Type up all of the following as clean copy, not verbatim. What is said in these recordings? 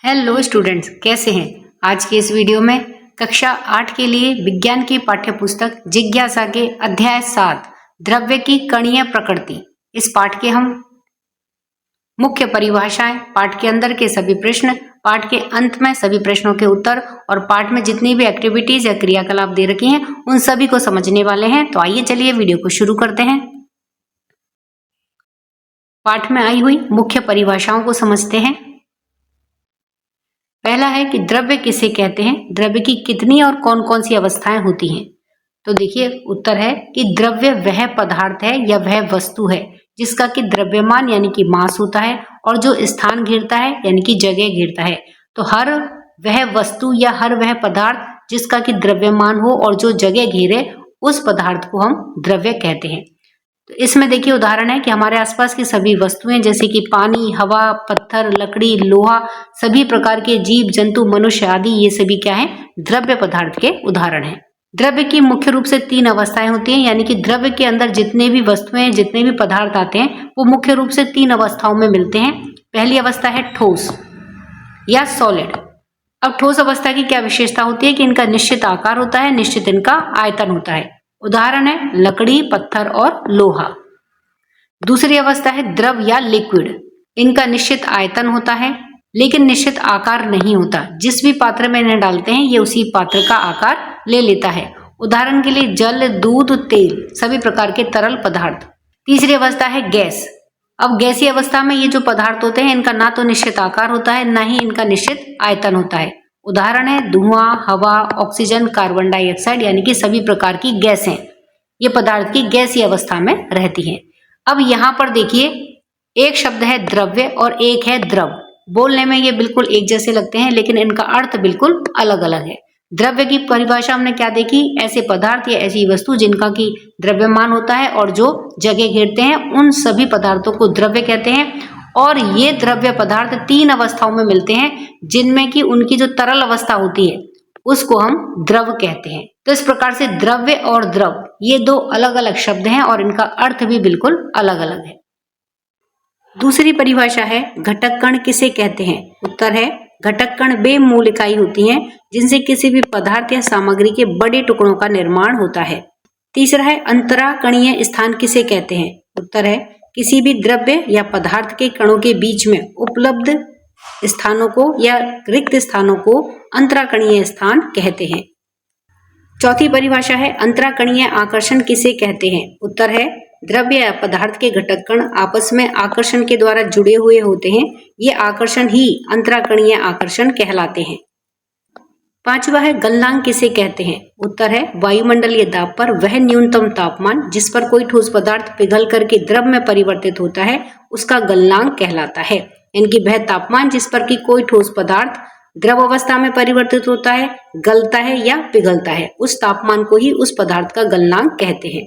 Hello students, कैसे हैं। आज के इस वीडियो में कक्षा 8 के लिए विज्ञान की पाठ्य पुस्तक जिज्ञासा के अध्याय 7 द्रव्य की कणीय प्रकृति, इस पाठ के हम मुख्य परिभाषाएं, पाठ के अंदर के सभी प्रश्न, पाठ के अंत में सभी प्रश्नों के उत्तर और पाठ में जितनी भी एक्टिविटीज या क्रियाकलाप दे रखी हैं उन सभी को समझने वाले हैं। तो आइए चलिए वीडियो को शुरू करते हैं। पाठ में आई हुई मुख्य परिभाषाओं को समझते हैं। पहला है कि द्रव्य किसे कहते हैं, द्रव्य की कितनी और कौन कौन सी अवस्थाएं होती हैं। तो देखिए उत्तर है कि द्रव्य वह पदार्थ है या वह वस्तु है जिसका कि द्रव्यमान यानी कि मास होता है और जो स्थान घेरता है यानी कि जगह घेरता है। तो हर वह वस्तु या हर वह पदार्थ जिसका कि द्रव्यमान हो और जो जगह घेरे उस पदार्थ को हम द्रव्य कहते हैं। तो इसमें देखिए उदाहरण है कि हमारे आसपास की सभी वस्तुएं जैसे कि पानी, हवा, पत्थर, लकड़ी, लोहा, सभी प्रकार के जीव जंतु, मनुष्य आदि, ये सभी क्या है, द्रव्य पदार्थ के उदाहरण हैं। द्रव्य की मुख्य रूप से 3 अवस्थाएं होती हैं, यानी कि द्रव्य के अंदर जितने भी वस्तुएं, जितने भी पदार्थ आते हैं वो मुख्य रूप से 3 अवस्थाओं में मिलते हैं। पहली अवस्था है ठोस या सॉलिड। अब ठोस अवस्था की क्या विशेषता होती है कि इनका निश्चित आकार होता है, निश्चित इनका आयतन होता है। उदाहरण है लकड़ी, पत्थर और लोहा। दूसरी अवस्था है द्रव या लिक्विड। इनका निश्चित आयतन होता है लेकिन निश्चित आकार नहीं होता। जिस भी पात्र में इन्हें डालते हैं ये उसी पात्र का आकार ले लेता है। उदाहरण के लिए जल, दूध, तेल, सभी प्रकार के तरल पदार्थ। तीसरी अवस्था है गैस। अब गैसीय अवस्था में ये जो पदार्थ होते हैं इनका ना तो निश्चित आकार होता है ना ही इनका निश्चित आयतन होता है। उदाहरण है धुआं, हवा, ऑक्सीजन, कार्बन डाइऑक्साइड, यानी कि सभी प्रकार की गैसें ये पदार्थ की गैसीय अवस्था में रहती हैं। अब यहाँ पर देखिए एक शब्द है द्रव्य और एक है द्रव। बोलने में ये बिल्कुल एक जैसे लगते हैं लेकिन इनका अर्थ बिल्कुल अलग अलग है। द्रव्य की परिभाषा हमने क्या देखी, ऐसे पदार्थ या ऐसी वस्तु जिनका की द्रव्यमान होता है और जो जगह घेरते हैं उन सभी पदार्थों को द्रव्य कहते हैं। और ये द्रव्य पदार्थ 3 अवस्थाओं में मिलते हैं जिनमें कि उनकी जो तरल अवस्था होती है उसको हम द्रव कहते हैं। तो इस प्रकार से द्रव्य और द्रव ये 2 अलग अलग शब्द हैं और इनका अर्थ भी बिल्कुल अलग अलग है। दूसरी परिभाषा है घटक कण किसे कहते हैं। उत्तर है घटक कण वे मूल इकाई होती हैं जिनसे किसी भी पदार्थ या सामग्री के बड़े टुकड़ों का निर्माण होता है। तीसरा है अंतरा कणीय स्थान किसे कहते हैं। उत्तर है किसी भी द्रव्य या पदार्थ के कणों के बीच में उपलब्ध स्थानों को या रिक्त स्थानों को अंतराकणीय स्थान कहते हैं। चौथी परिभाषा है अंतराकणीय आकर्षण किसे कहते हैं। उत्तर है द्रव्य या पदार्थ के घटक कण आपस में आकर्षण के द्वारा जुड़े हुए होते हैं, ये आकर्षण ही अंतराकणीय आकर्षण कहलाते हैं। पांचवा है गलनांक किसे कहते हैं। उत्तर है वायुमंडलीय दाब पर वह न्यूनतम तापमान जिस पर कोई ठोस पदार्थ पिघल करके द्रव में परिवर्तित होता है उसका गलनांक कहलाता है। इनकी वह तापमान जिस पर कि कोई ठोस पदार्थ द्रव अवस्था में परिवर्तित होता है, गलता है या पिघलता है, उस तापमान को ही उस पदार्थ का गलनांक कहते हैं।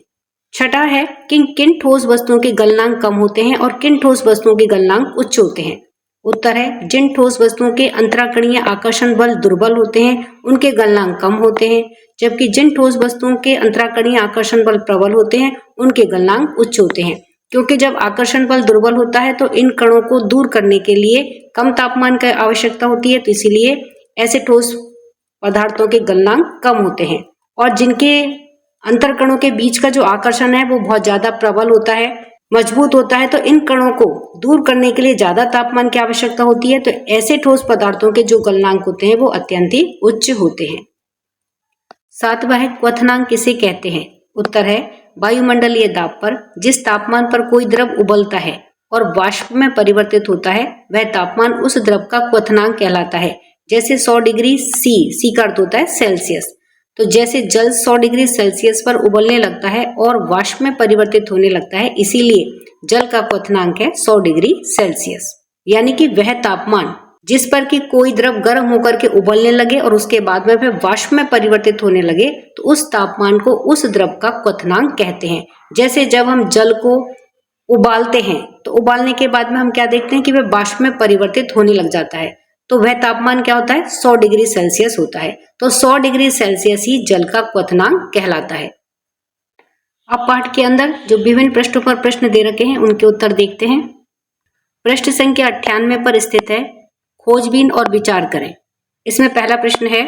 छठा है कि किन ठोस वस्तुओं के गलनांक कम होते हैं और किन ठोस वस्तुओं के गलनांक उच्च होते हैं। उत्तर है जिन ठोस वस्तुओं के अंतराकणीय आकर्षण बल दुर्बल होते हैं उनके गलनांक कम होते हैं, जबकि जिन ठोस वस्तुओं के अंतराकणीय आकर्षण बल प्रबल होते हैं उनके गलनांक उच्च होते हैं। क्योंकि जब आकर्षण बल दुर्बल होता है तो इन कणों को दूर करने के लिए कम तापमान की आवश्यकता होती है, तो इसीलिए ऐसे ठोस पदार्थों के गलनांक कम होते हैं। और जिनके अंतर कणों के बीच का जो आकर्षण है वो बहुत ज्यादा प्रबल होता है, मजबूत होता है, तो इन कणों को दूर करने के लिए ज्यादा तापमान की आवश्यकता होती है, तो ऐसे ठोस पदार्थों के जो गलनांक होते हैं वो अत्यंत ही उच्च होते हैं। सातवां है क्वथनांक किसे कहते हैं। उत्तर है वायुमंडलीय दाब पर जिस तापमान पर कोई द्रव उबलता है और वाष्प में परिवर्तित होता है वह तापमान उस द्रव का क्वथनांक कहलाता है। जैसे 100 डिग्री सी का अर्थ होता है सेल्सियस। तो जैसे जल 100 डिग्री सेल्सियस पर उबलने लगता है और वाष्प में परिवर्तित होने लगता है, इसीलिए जल का क्वथनांक है 100 डिग्री सेल्सियस। यानी कि वह तापमान जिस पर कि कोई द्रव गर्म होकर के उबलने लगे और उसके बाद में फिर वाष्प में परिवर्तित होने लगे तो उस तापमान को उस द्रव का क्वथनांक कहते हैं। जैसे जब हम जल को उबालते हैं तो उबालने के बाद में हम क्या देखते हैं कि वह वाष्प में परिवर्तित होने लग जाता है, तो वह तापमान क्या होता है 100 डिग्री सेल्सियस होता है। तो 100 डिग्री सेल्सियस ही जल का क्वथनांक कहलाता है। अब पाठ के अंदर जो विभिन्न पृष्ठों पर प्रश्न दे रखे हैं उनके उत्तर देखते हैं। पृष्ठ संख्या 98 पर स्थित है खोजबीन और विचार करें। इसमें पहला प्रश्न है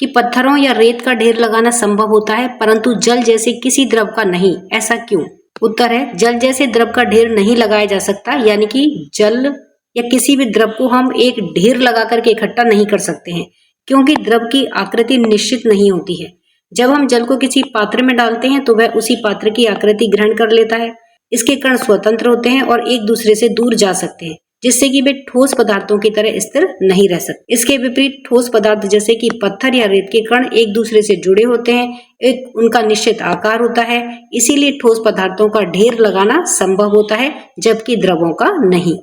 कि पत्थरों या रेत का ढेर लगाना संभव होता है परंतु जल जैसे किसी द्रव का नहीं, ऐसा क्यों? उत्तर है जल जैसे द्रव का ढेर नहीं लगाया जा सकता, यानी कि जल या किसी भी द्रव को हम एक ढेर लगा करके इकट्ठा नहीं कर सकते हैं, क्योंकि द्रव की आकृति निश्चित नहीं होती है। जब हम जल को किसी पात्र में डालते हैं तो वह उसी पात्र की आकृति ग्रहण कर लेता है। इसके कण स्वतंत्र होते हैं और एक दूसरे से दूर जा सकते हैं, जिससे कि वे ठोस पदार्थों की तरह स्थिर नहीं रह सकते। इसके विपरीत ठोस पदार्थ जैसे कि पत्थर या रेत के कण एक दूसरे से जुड़े होते हैं, एक उनका निश्चित आकार होता है, इसीलिए ठोस पदार्थों का ढेर लगाना संभव होता है जबकि द्रवों का नहीं।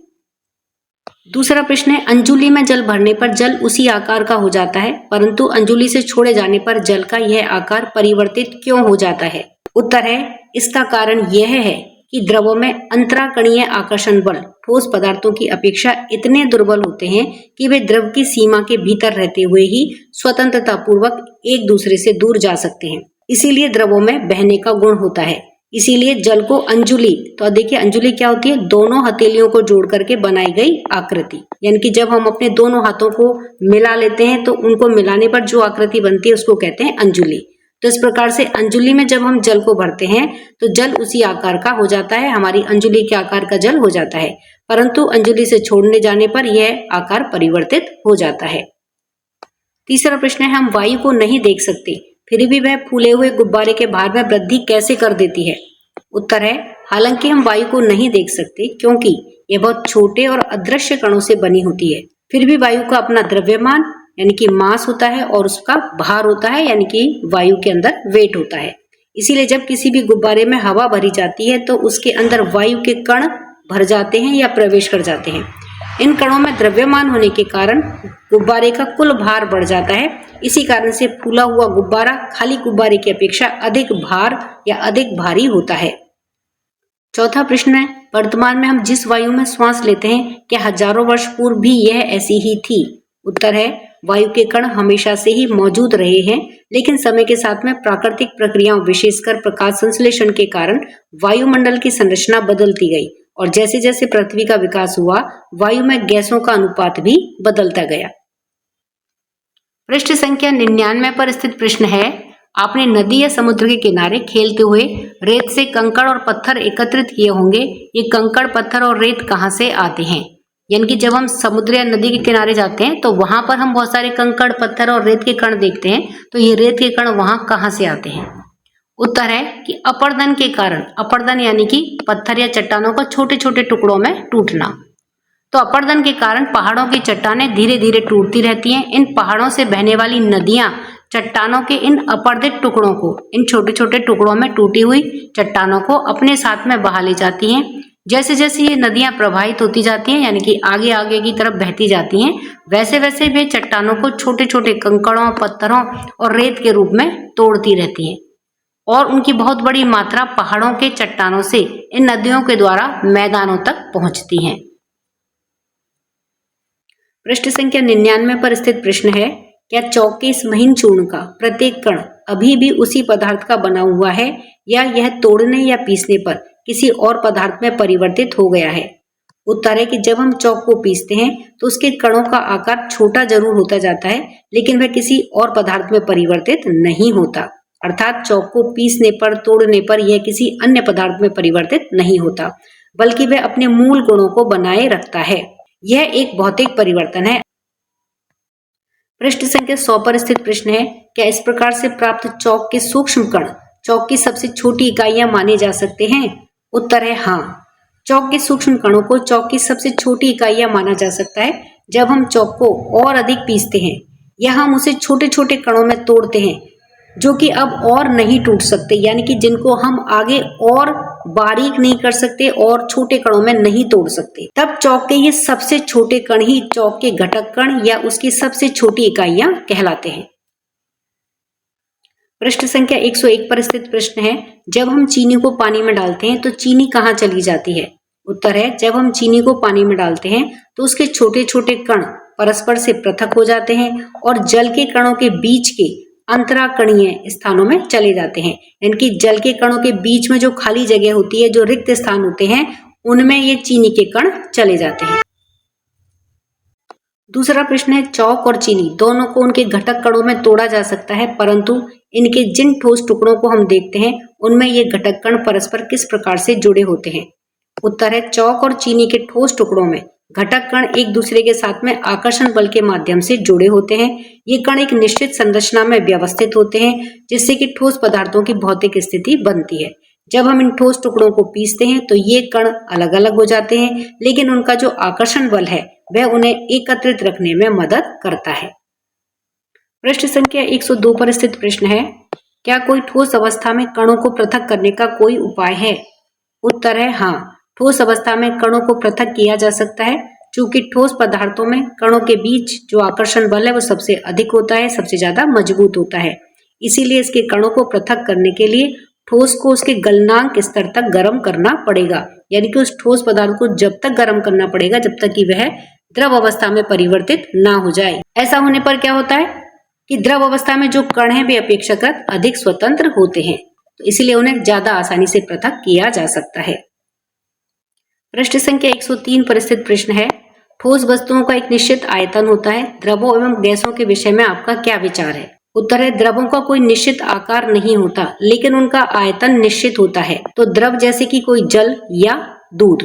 दूसरा प्रश्न है अंजुलि में जल भरने पर जल उसी आकार का हो जाता है परंतु अंजुलि से छोड़े जाने पर जल का यह आकार परिवर्तित क्यों हो जाता है? उत्तर है इसका कारण यह है कि द्रवों में अंतराकणीय आकर्षण बल ठोस पदार्थों की अपेक्षा इतने दुर्बल होते हैं कि वे द्रव की सीमा के भीतर रहते हुए ही स्वतंत्रता पूर्वक एक दूसरे से दूर जा सकते हैं। इसीलिए द्रवों में बहने का गुण होता है। इसीलिए जल को अंजुलि, तो देखिए अंजुलि क्या होती है? दोनों हथेलियों को जोड़ करके बनाई गई आकृति, यानी कि जब हम अपने दोनों हाथों को मिला लेते हैं तो उनको मिलाने पर जो आकृति बनती है उसको कहते हैं अंजुलि। तो इस प्रकार से अंजुलि में जब हम जल को भरते हैं तो जल उसी आकार का हो जाता है, हमारी अंजुलि के आकार का जल हो जाता है, परंतु अंजुलि से छोड़ने जाने पर यह आकार परिवर्तित हो जाता है। तीसरा प्रश्न है हम वायु को नहीं देख सकते फिर भी वह फूले हुए गुब्बारे के भार में वृद्धि कैसे कर देती है? उत्तर है हालांकि हम वायु को नहीं देख सकते क्योंकि यह बहुत छोटे और अदृश्य कणों से बनी होती है, फिर भी वायु का अपना द्रव्यमान यानी कि मास होता है और उसका भार होता है, यानी कि वायु के अंदर वेट होता है। इसीलिए जब किसी भी गुब्बारे में हवा भरी जाती है तो उसके अंदर वायु के कण भर जाते हैं या प्रवेश कर जाते हैं। इन कणों में द्रव्यमान होने के कारण गुब्बारे का कुल भार बढ़ जाता है। इसी कारण से फूला हुआ गुब्बारा खाली गुब्बारे की अपेक्षा अधिक भार या अधिक भारी होता है। चौथा प्रश्न है वर्तमान में हम जिस वायु में श्वास लेते हैं क्या हजारों वर्ष पूर्व भी यह ऐसी ही थी? उत्तर है वायु के कण हमेशा से ही मौजूद रहे हैं, लेकिन समय के साथ में प्राकृतिक प्रक्रियाओं विशेषकर प्रकाश संश्लेषण के कारण वायुमंडल की संरचना बदलती गई और जैसे जैसे पृथ्वी का विकास हुआ वायु में गैसों का अनुपात भी बदलता गया। पृष्ठ संख्या 99 पर स्थित प्रश्न है आपने नदी या समुद्र के किनारे खेलते हुए रेत से कंकड़ और पत्थर एकत्रित किए होंगे। ये कंकड़ पत्थर और रेत कहाँ से आते हैं? यानी कि जब हम समुद्र या नदी के किनारे जाते हैं तो वहां पर हम बहुत सारे कंकड़ पत्थर और रेत के कण देखते हैं, तो ये रेत के कण वहां कहाँ से आते हैं? उत्तर है कि अपरदन के कारण। अपरदन यानी कि पत्थर या चट्टानों का छोटे छोटे टुकड़ों में टूटना। तो अपरदन के कारण पहाड़ों की चट्टानें धीरे धीरे टूटती रहती हैं। इन पहाड़ों से बहने वाली नदियां चट्टानों के इन अपरदित टुकड़ों को, इन छोटे छोटे टुकड़ों में टूटी हुई चट्टानों को अपने साथ में बहा ले जाती हैं। जैसे जैसे ये नदियां प्रवाहित होती जाती हैं यानी कि आगे आगे की तरफ बहती जाती हैं, वैसे वैसे वे चट्टानों को छोटे छोटे कंकड़ों, पत्थरों और रेत के रूप में तोड़ती रहती हैं और उनकी बहुत बड़ी मात्रा पहाड़ों के चट्टानों से इन नदियों के द्वारा मैदानों तक पहुंचती हैं। पृष्ठ संख्या 99 पर स्थित प्रश्न है क्या चौक के इस महीन चूर्ण का प्रत्येक कण अभी भी उसी पदार्थ का बना हुआ है या यह तोड़ने या पीसने पर किसी और पदार्थ में परिवर्तित हो गया है? उत्तर है कि जब हम चौक को पीसते हैं तो उसके कणों का आकार छोटा जरूर होता जाता है, लेकिन वह किसी और पदार्थ में परिवर्तित नहीं होता। अर्थात चौक को पीसने पर, तोड़ने पर यह किसी अन्य पदार्थ में परिवर्तित नहीं होता, बल्कि वह अपने मूल गुणों को बनाए रखता है। यह एक भौतिक परिवर्तन है। पृष्ठ संख्या 100 पर स्थित प्रश्न है क्या इस प्रकार से प्राप्त चौक के सूक्ष्म कण चौक की सबसे छोटी इकाइयां माने जा सकते हैं? उत्तर है हाँ। चौक के सूक्ष्म कणों को चौक की सबसे छोटी इकाइयां माना जा सकता है जब हम चौक को और अधिक पीसते हैं या हम उसे छोटे छोटे कणों में तोड़ते हैं जो कि अब और नहीं टूट सकते, यानी कि जिनको हम आगे और बारीक नहीं कर सकते और छोटे कणों में नहीं तोड़ सकते। तब चौक के ये सबसे छोटे कण ही चौक के घटक कण या उसकी सबसे छोटी इकाइयां कहलाते हैं। पृष्ठ संख्या 101 पर स्थित प्रश्न है जब हम चीनी को पानी में डालते हैं तो चीनी कहाँ चली जाती है? उत्तर है जब हम चीनी को पानी में डालते हैं तो उसके छोटे छोटे कण परस्पर से पृथक हो जाते हैं और जल के कणों के बीच के अंतराकणीय स्थानों में चले जाते हैं। यानी कि जल के कणों के बीच में जो खाली जगह होती है, जो रिक्त स्थान होते हैं, उनमें ये चीनी के कण चले जाते हैं। दूसरा प्रश्न है, चौक और चीनी दोनों को उनके घटक कणों में तोड़ा जा सकता है, परंतु इनके जिन ठोस टुकड़ों को हम देखते हैं उनमें ये घटक कण परस्पर किस प्रकार से जुड़े होते हैं। उत्तर है, चौक और चीनी के ठोस टुकड़ों में घटक कण एक दूसरे के साथ में आकर्षण बल के माध्यम से जुड़े होते हैं। ये कण एक निश्चित संरचना में व्यवस्थित होते हैं, जिससे कि ठोस पदार्थों की भौतिक स्थिति बनती है। जब हम इन ठोस टुकड़ों को पीसते हैं तो ये कण अलग अलग हो जाते हैं, लेकिन उनका जो आकर्षण बल है वह उन्हें एकत्रित रखने में मदद करता है। प्रश्न संख्या 102 पर स्थित प्रश्न है, क्या कोई ठोस अवस्था में कणों को पृथक करने का कोई उपाय है। उत्तर है हाँ, ठोस अवस्था में कणों को पृथक किया जा सकता है, क्योंकि ठोस पदार्थों में कणों के बीच जो आकर्षण बल है वो सबसे अधिक होता है, सबसे ज्यादा मजबूत होता है। इसीलिए इसके कणों को पृथक करने के लिए ठोस को उसके गलनांक स्तर तक गर्म करना पड़ेगा, यानी कि उस ठोस पदार्थ को जब तक गर्म करना पड़ेगा जब तक कि वह द्रव अवस्था में परिवर्तित ना हो जाए। ऐसा होने पर क्या होता है कि द्रव अवस्था में जो कण हैं वे अपेक्षाकृत अधिक स्वतंत्र होते हैं, तो इसलिए उन्हें ज्यादा आसानी से पृथक किया जा सकता है। प्रश्न संख्या 103 पर स्थित प्रश्न है, ठोस वस्तुओं का एक निश्चित आयतन होता है, द्रवों एवं गैसों के विषय में आपका क्या विचार है। उत्तर है, द्रवों का कोई निश्चित आकार नहीं होता, लेकिन उनका आयतन निश्चित होता है। तो द्रव जैसे कि कोई जल या दूध,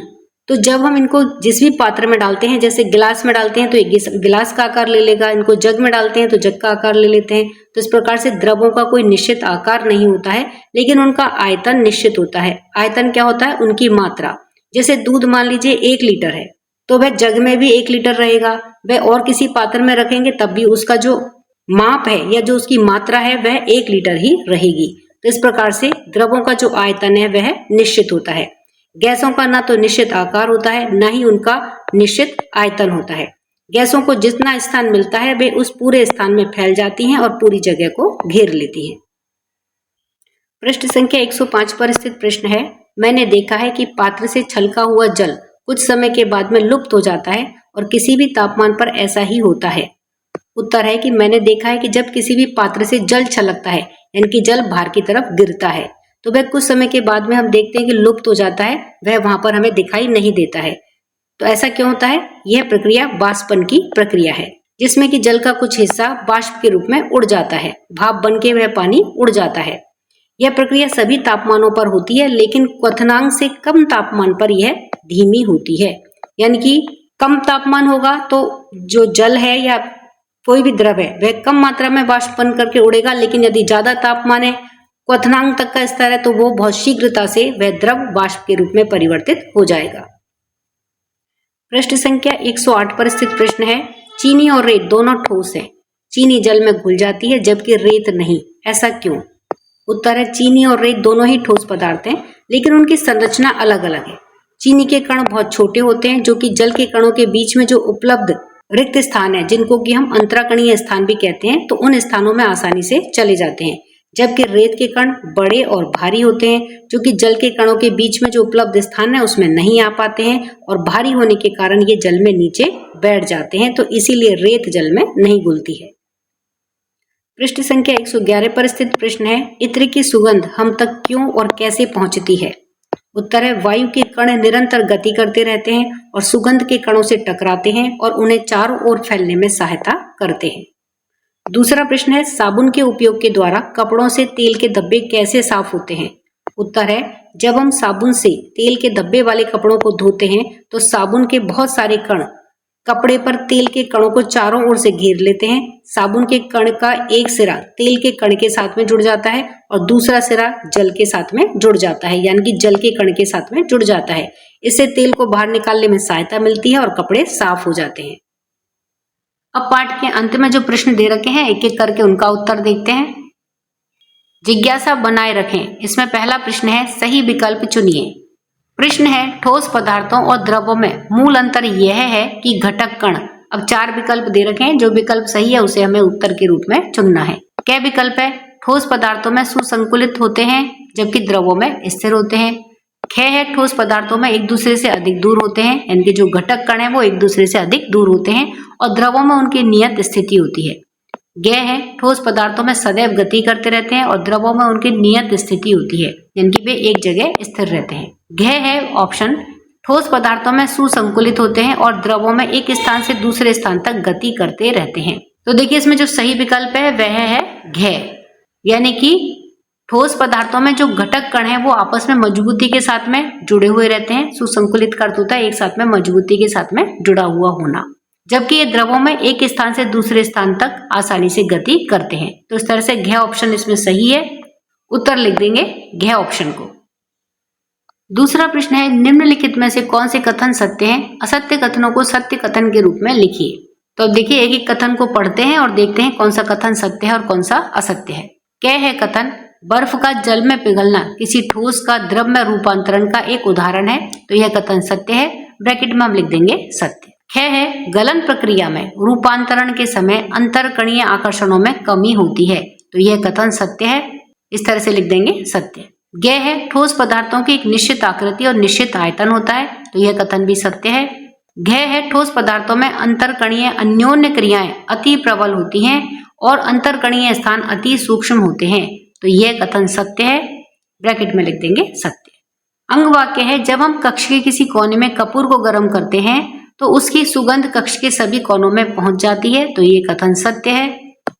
तो जब हम इनको जिस भी पात्र में डालते हैं, जैसे गिलास में डालते हैं तो एक गिलास का आकार ले लेगा, इनको जग में डालते हैं तो जग का आकार ले लेते हैं। तो इस प्रकार से द्रवों का कोई निश्चित आकार नहीं होता है, लेकिन उनका आयतन निश्चित होता है। आयतन क्या होता है, उनकी मात्रा। जैसे दूध मान लीजिए 1 लीटर है, तो वह जग में भी 1 लीटर रहेगा, वह और किसी पात्र में रखेंगे तब भी उसका जो माप है या जो उसकी मात्रा है वह 1 लीटर ही रहेगी। तो इस प्रकार से द्रवों का जो आयतन है वह निश्चित होता है। गैसों का ना तो निश्चित आकार होता है, ना ही उनका निश्चित आयतन होता है। गैसों को जितना स्थान मिलता है वे उस पूरे स्थान में फैल जाती हैं और पूरी जगह को घेर लेती हैं। प्रश्न संख्या 105 पर स्थित प्रश्न है, मैंने देखा है कि पात्र से छलका हुआ जल कुछ समय के बाद में लुप्त हो जाता है और किसी भी तापमान पर ऐसा ही होता है। उत्तर है कि मैंने देखा है कि जब किसी भी पात्र से जल छलकता है, यानी कि जल बाहर की तरफ गिरता है, तो वह कुछ समय के बाद में हम देखते हैं कि लुप्त हो जाता है, वह वहां पर हमें दिखाई नहीं देता है। तो ऐसा क्यों होता है, यह प्रक्रिया वाष्पन की प्रक्रिया है, जिसमें कि जल का कुछ हिस्सा वाष्प के रूप में उड़ जाता है, भाप बन के वह पानी उड़ जाता है। यह प्रक्रिया सभी तापमानों पर होती है, लेकिन क्वथनांक से कम तापमान पर यह धीमी होती है। यानी कि कम तापमान होगा तो जो जल है या कोई भी द्रव है वह कम मात्रा में वाष्प बन करके उड़ेगा, लेकिन यदि ज्यादा तापमान है, क्वथनांक तक का स्तर है, तो वो बहुत शीघ्रता से वह द्रव वाष्प के रूप में परिवर्तित हो जाएगा। प्रश्न संख्या 108 पर स्थित प्रश्न है, चीनी और रेत दोनों ठोस है, चीनी जल में घुल जाती है जबकि रेत नहीं, ऐसा क्यों। उत्तर है, चीनी और रेत दोनों ही ठोस पदार्थ हैं, लेकिन उनकी संरचना अलग अलग है। चीनी के कण बहुत छोटे होते हैं, जो कि जल के कणों के बीच में जो उपलब्ध रिक्त स्थान है, जिनको कि हम अंतराकणीय स्थान भी कहते हैं, तो उन स्थानों में आसानी से चले जाते हैं। जबकि रेत के कण बड़े और भारी होते हैं, जो कि जल के कणों के बीच में जो उपलब्ध स्थान है उसमें नहीं आ पाते हैं, और भारी होने के कारण ये जल में नीचे बैठ जाते हैं, तो इसीलिए रेत जल में नहीं घुलती है। प्रश्न संख्या 111 पर स्थित प्रश्न है, इत्र की सुगंध हम तक क्यों और कैसे पहुंचती है। उत्तर है, वायु के कण निरंतर गति करते रहते हैं और सुगंध के कणों से टकराते हैं और उन्हें चारों ओर फैलने में सहायता करते हैं। दूसरा प्रश्न है, साबुन के उपयोग के द्वारा कपड़ों से तेल के धब्बे कैसे साफ होते हैं। उत्तर है, जब हम साबुन से तेल के धब्बे वाले कपड़ों को धोते हैं तो साबुन के बहुत सारे कण कपड़े पर तेल के कणों को चारों ओर से घेर लेते हैं। साबुन के कण का एक सिरा तेल के कण के साथ में जुड़ जाता है और दूसरा सिरा जल के साथ में जुड़ जाता है, यानी कि जल के कण के साथ में जुड़ जाता है। इससे तेल को बाहर निकालने में सहायता मिलती है और कपड़े साफ हो जाते हैं। अब पाठ के अंत में जो प्रश्न दे रखे हैं एक एक करके उनका उत्तर देखते हैं। जिज्ञासा बनाए रखें, इसमें पहला प्रश्न है, सही विकल्प चुनिए। प्रश्न है, ठोस पदार्थों और द्रवों में मूल अंतर यह है कि घटक कण। अब 4 विकल्प दे रखे हैं, जो विकल्प सही है उसे हमें उत्तर के रूप में चुनना है। क्या विकल्प है, ठोस पदार्थों में सुसंकुलित होते हैं जबकि द्रवों में स्थिर होते हैं। ख है, ठोस पदार्थों में एक दूसरे से अधिक दूर होते हैं, यानी कि जो घटक कण है वो एक दूसरे से अधिक दूर होते हैं और द्रवों में उनकी नियत स्थिति होती है। ग है, ठोस पदार्थों में सदैव गति करते रहते हैं और द्रवों में उनकी नियत स्थिति होती है, यानी कि वे एक जगह स्थिर रहते हैं। घ है ऑप्शन, ठोस पदार्थों में सुसंकुलित होते हैं और द्रवों में एक स्थान से दूसरे स्थान तक गति करते रहते हैं। तो देखिए इसमें जो सही विकल्प है वह है घ, यानी कि ठोस पदार्थों में जो घटक कण है वो आपस में मजबूती के साथ में जुड़े हुए रहते हैं। सुसंकुलित का अर्थ होता है एक साथ में मजबूती के साथ में जुड़ा हुआ होना, जबकि ये द्रवों में एक स्थान से दूसरे स्थान तक आसानी से गति करते हैं। तो इस तरह से घ ऑप्शन इसमें सही है। उत्तर लिख देंगे घ ऑप्शन को। दूसरा प्रश्न है, निम्नलिखित में से कौन से कथन सत्य हैं? असत्य कथनों को सत्य कथन के रूप में लिखिए। तो अब देखिए एक एक कथन को पढ़ते हैं और देखते हैं कौन सा कथन सत्य है और कौन सा असत्य है। क्या है कथन? बर्फ का जल में पिघलना किसी ठोस का द्रव में रूपांतरण का एक उदाहरण है। तो यह कथन सत्य है, ब्रैकेट में हम लिख देंगे सत्य। ख है, गलन प्रक्रिया में रूपांतरण के समय अंतरकणीय आकर्षणों में कमी होती है। तो यह कथन सत्य है, इस तरह से लिख देंगे सत्य। ग है, ठोस पदार्थों की एक निश्चित आकृति और निश्चित आयतन होता है। तो यह कथन भी सत्य है। घ है, ठोस पदार्थों में अंतरकणीय अन्योन्य क्रियाएं अति प्रबल होती हैं और अंतरकणीय स्थान अति सूक्ष्म होते हैं। तो यह कथन सत्य है, ब्रैकेट में लिख देंगे सत्य। अंग वाक्य है, जब हम कक्ष के किसी कोने में कपूर को गर्म करते हैं तो उसकी सुगंध कक्ष के सभी कोनों में पहुंच जाती है। तो ये कथन सत्य है।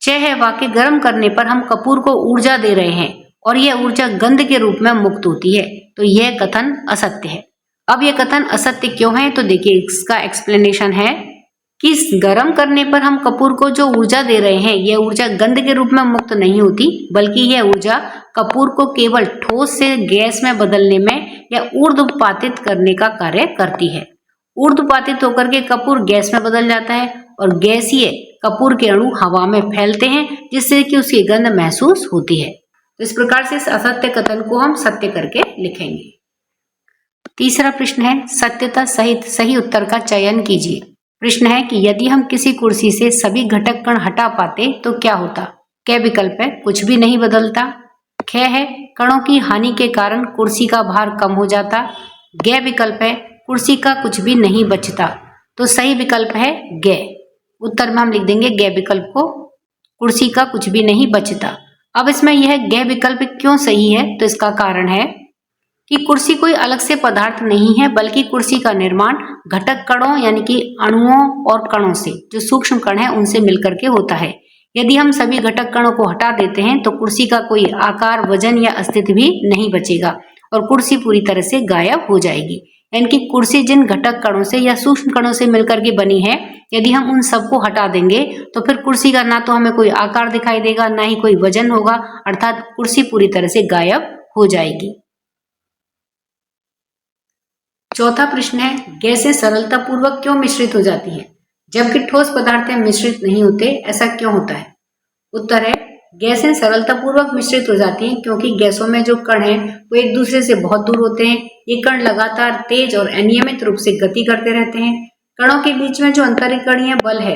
च है, वाक्य गर्म करने पर हम कपूर को ऊर्जा दे रहे हैं और यह ऊर्जा गंध के रूप में मुक्त होती है। तो यह कथन असत्य है। अब यह कथन असत्य क्यों है? तो देखिए इसका एक्सप्लेनेशन है कि गर्म करने पर हम कपूर को जो ऊर्जा दे रहे हैं यह ऊर्जा गंध के रूप में मुक्त नहीं होती, बल्कि यह ऊर्जा कपूर को केवल ठोस से गैस में बदलने में या ऊर्ध्वपातित करने का कार्य करती है। ऊर्ध्वपातित होकर के कपूर गैस में बदल जाता है और गैसीय कपूर के अणु हवा में फैलते हैं जिससे कि उसकी गंध महसूस होती है। तो इस प्रकार से इस असत्य कथन को हम सत्य करके लिखेंगे। तीसरा प्रश्न है, सत्यता सहित सही उत्तर का चयन कीजिए। प्रश्न है कि यदि हम किसी कुर्सी से सभी घटक कण हटा पाते तो क्या होता? क्या विकल्प है? कुछ भी नहीं बदलता। ख है, कणों की हानि के कारण कुर्सी का भार कम हो जाता। ग विकल्प है, कुर्सी का कुछ भी नहीं बचता। तो सही विकल्प है ग। उत्तर में हम लिख देंगे ग विकल्प को, कुर्सी का कुछ भी नहीं बचता। अब इसमें यह ग विकल्प क्यों सही है? तो इसका कारण है कि कुर्सी कोई अलग से पदार्थ नहीं है, बल्कि कुर्सी का निर्माण घटक कणों यानी कि अणुओं और कणों से, जो सूक्ष्म कण है उनसे मिलकर के होता है। यदि हम सभी घटक कणों को हटा देते हैं तो कुर्सी का कोई आकार, वजन या अस्तित्व भी नहीं बचेगा और कुर्सी पूरी तरह से गायब हो जाएगी। यानी कि कुर्सी जिन घटक कणों से या सूक्ष्म कणों से मिलकर के बनी है, यदि हम उन सबको हटा देंगे तो फिर कुर्सी का ना तो हमें कोई आकार दिखाई देगा, ना ही कोई वजन होगा, अर्थात कुर्सी पूरी तरह से गायब हो जाएगी। चौथा प्रश्न है, गैसें सरलता पूर्वक क्यों मिश्रित हो जाती हैं जबकि ठोस पदार्थ मिश्रित नहीं होते? ऐसा क्यों होता है? उत्तर है, गैसें सरलता पूर्वक मिश्रित हो जाती हैं क्योंकि गैसों में जो कण हैं वो एक दूसरे से बहुत दूर होते हैं। ये कण लगातार तेज और अनियमित रूप से गति करते रहते हैं। कणों के बीच में जो अंतरिक्ष बल है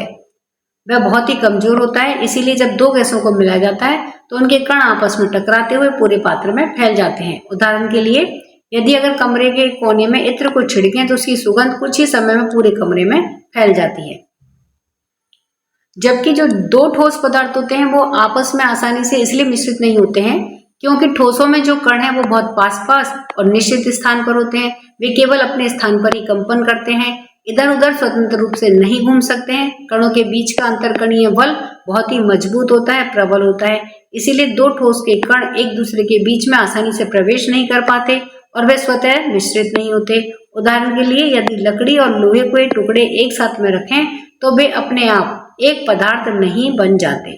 वह बहुत ही कमजोर होता है, इसीलिए जब दो गैसों को मिलाया जाता है तो उनके कण आपस में टकराते हुए पूरे पात्र में फैल जाते हैं। उदाहरण के लिए, यदि अगर कमरे के कोने में इत्र को छिड़कें तो उसकी सुगंध कुछ ही समय में पूरे कमरे में फैल जाती है। जबकि जो दो ठोस पदार्थ होते हैं वो आपस में आसानी से इसलिए मिश्रित नहीं होते हैं क्योंकि ठोसों में जो कण है वो बहुत पास पास और निश्चित स्थान पर होते हैं। वे केवल अपने स्थान पर ही कंपन करते हैं, इधर उधर स्वतंत्र रूप से नहीं घूम सकते हैं। कणों के बीच का अंतरकणीय बल बहुत ही मजबूत होता है, प्रबल होता है, इसीलिए दो ठोस के कण एक दूसरे के बीच में आसानी से प्रवेश नहीं कर पाते और वे स्वतः मिश्रित नहीं होते। उदाहरण के लिए, यदि लकड़ी और लोहे के टुकड़े एक साथ में रखें तो वे अपने आप एक पदार्थ नहीं बन जाते।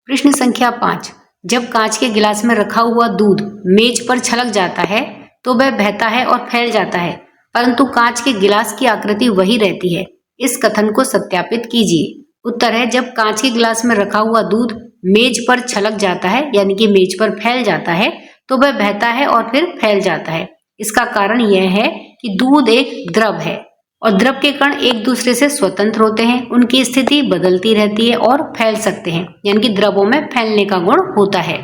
प्रश्न संख्या 5, जब कांच के गिलास में रखा हुआ दूध मेज पर छलक जाता है तो वह बहता है और फैल जाता है, परंतु कांच के गिलास की आकृति वही रहती है। इस कथन को सत्यापित कीजिए। उत्तर है, जब कांच के गिलास में रखा हुआ दूध मेज पर छलक जाता है यानी कि मेज पर फैल जाता है तो वह बहता है और फिर फैल जाता है। इसका कारण यह है कि दूध एक द्रव है और द्रव के कण एक दूसरे से स्वतंत्र होते हैं, उनकी स्थिति बदलती रहती है और फैल सकते हैं, यानी कि द्रवों में फैलने का गुण होता है।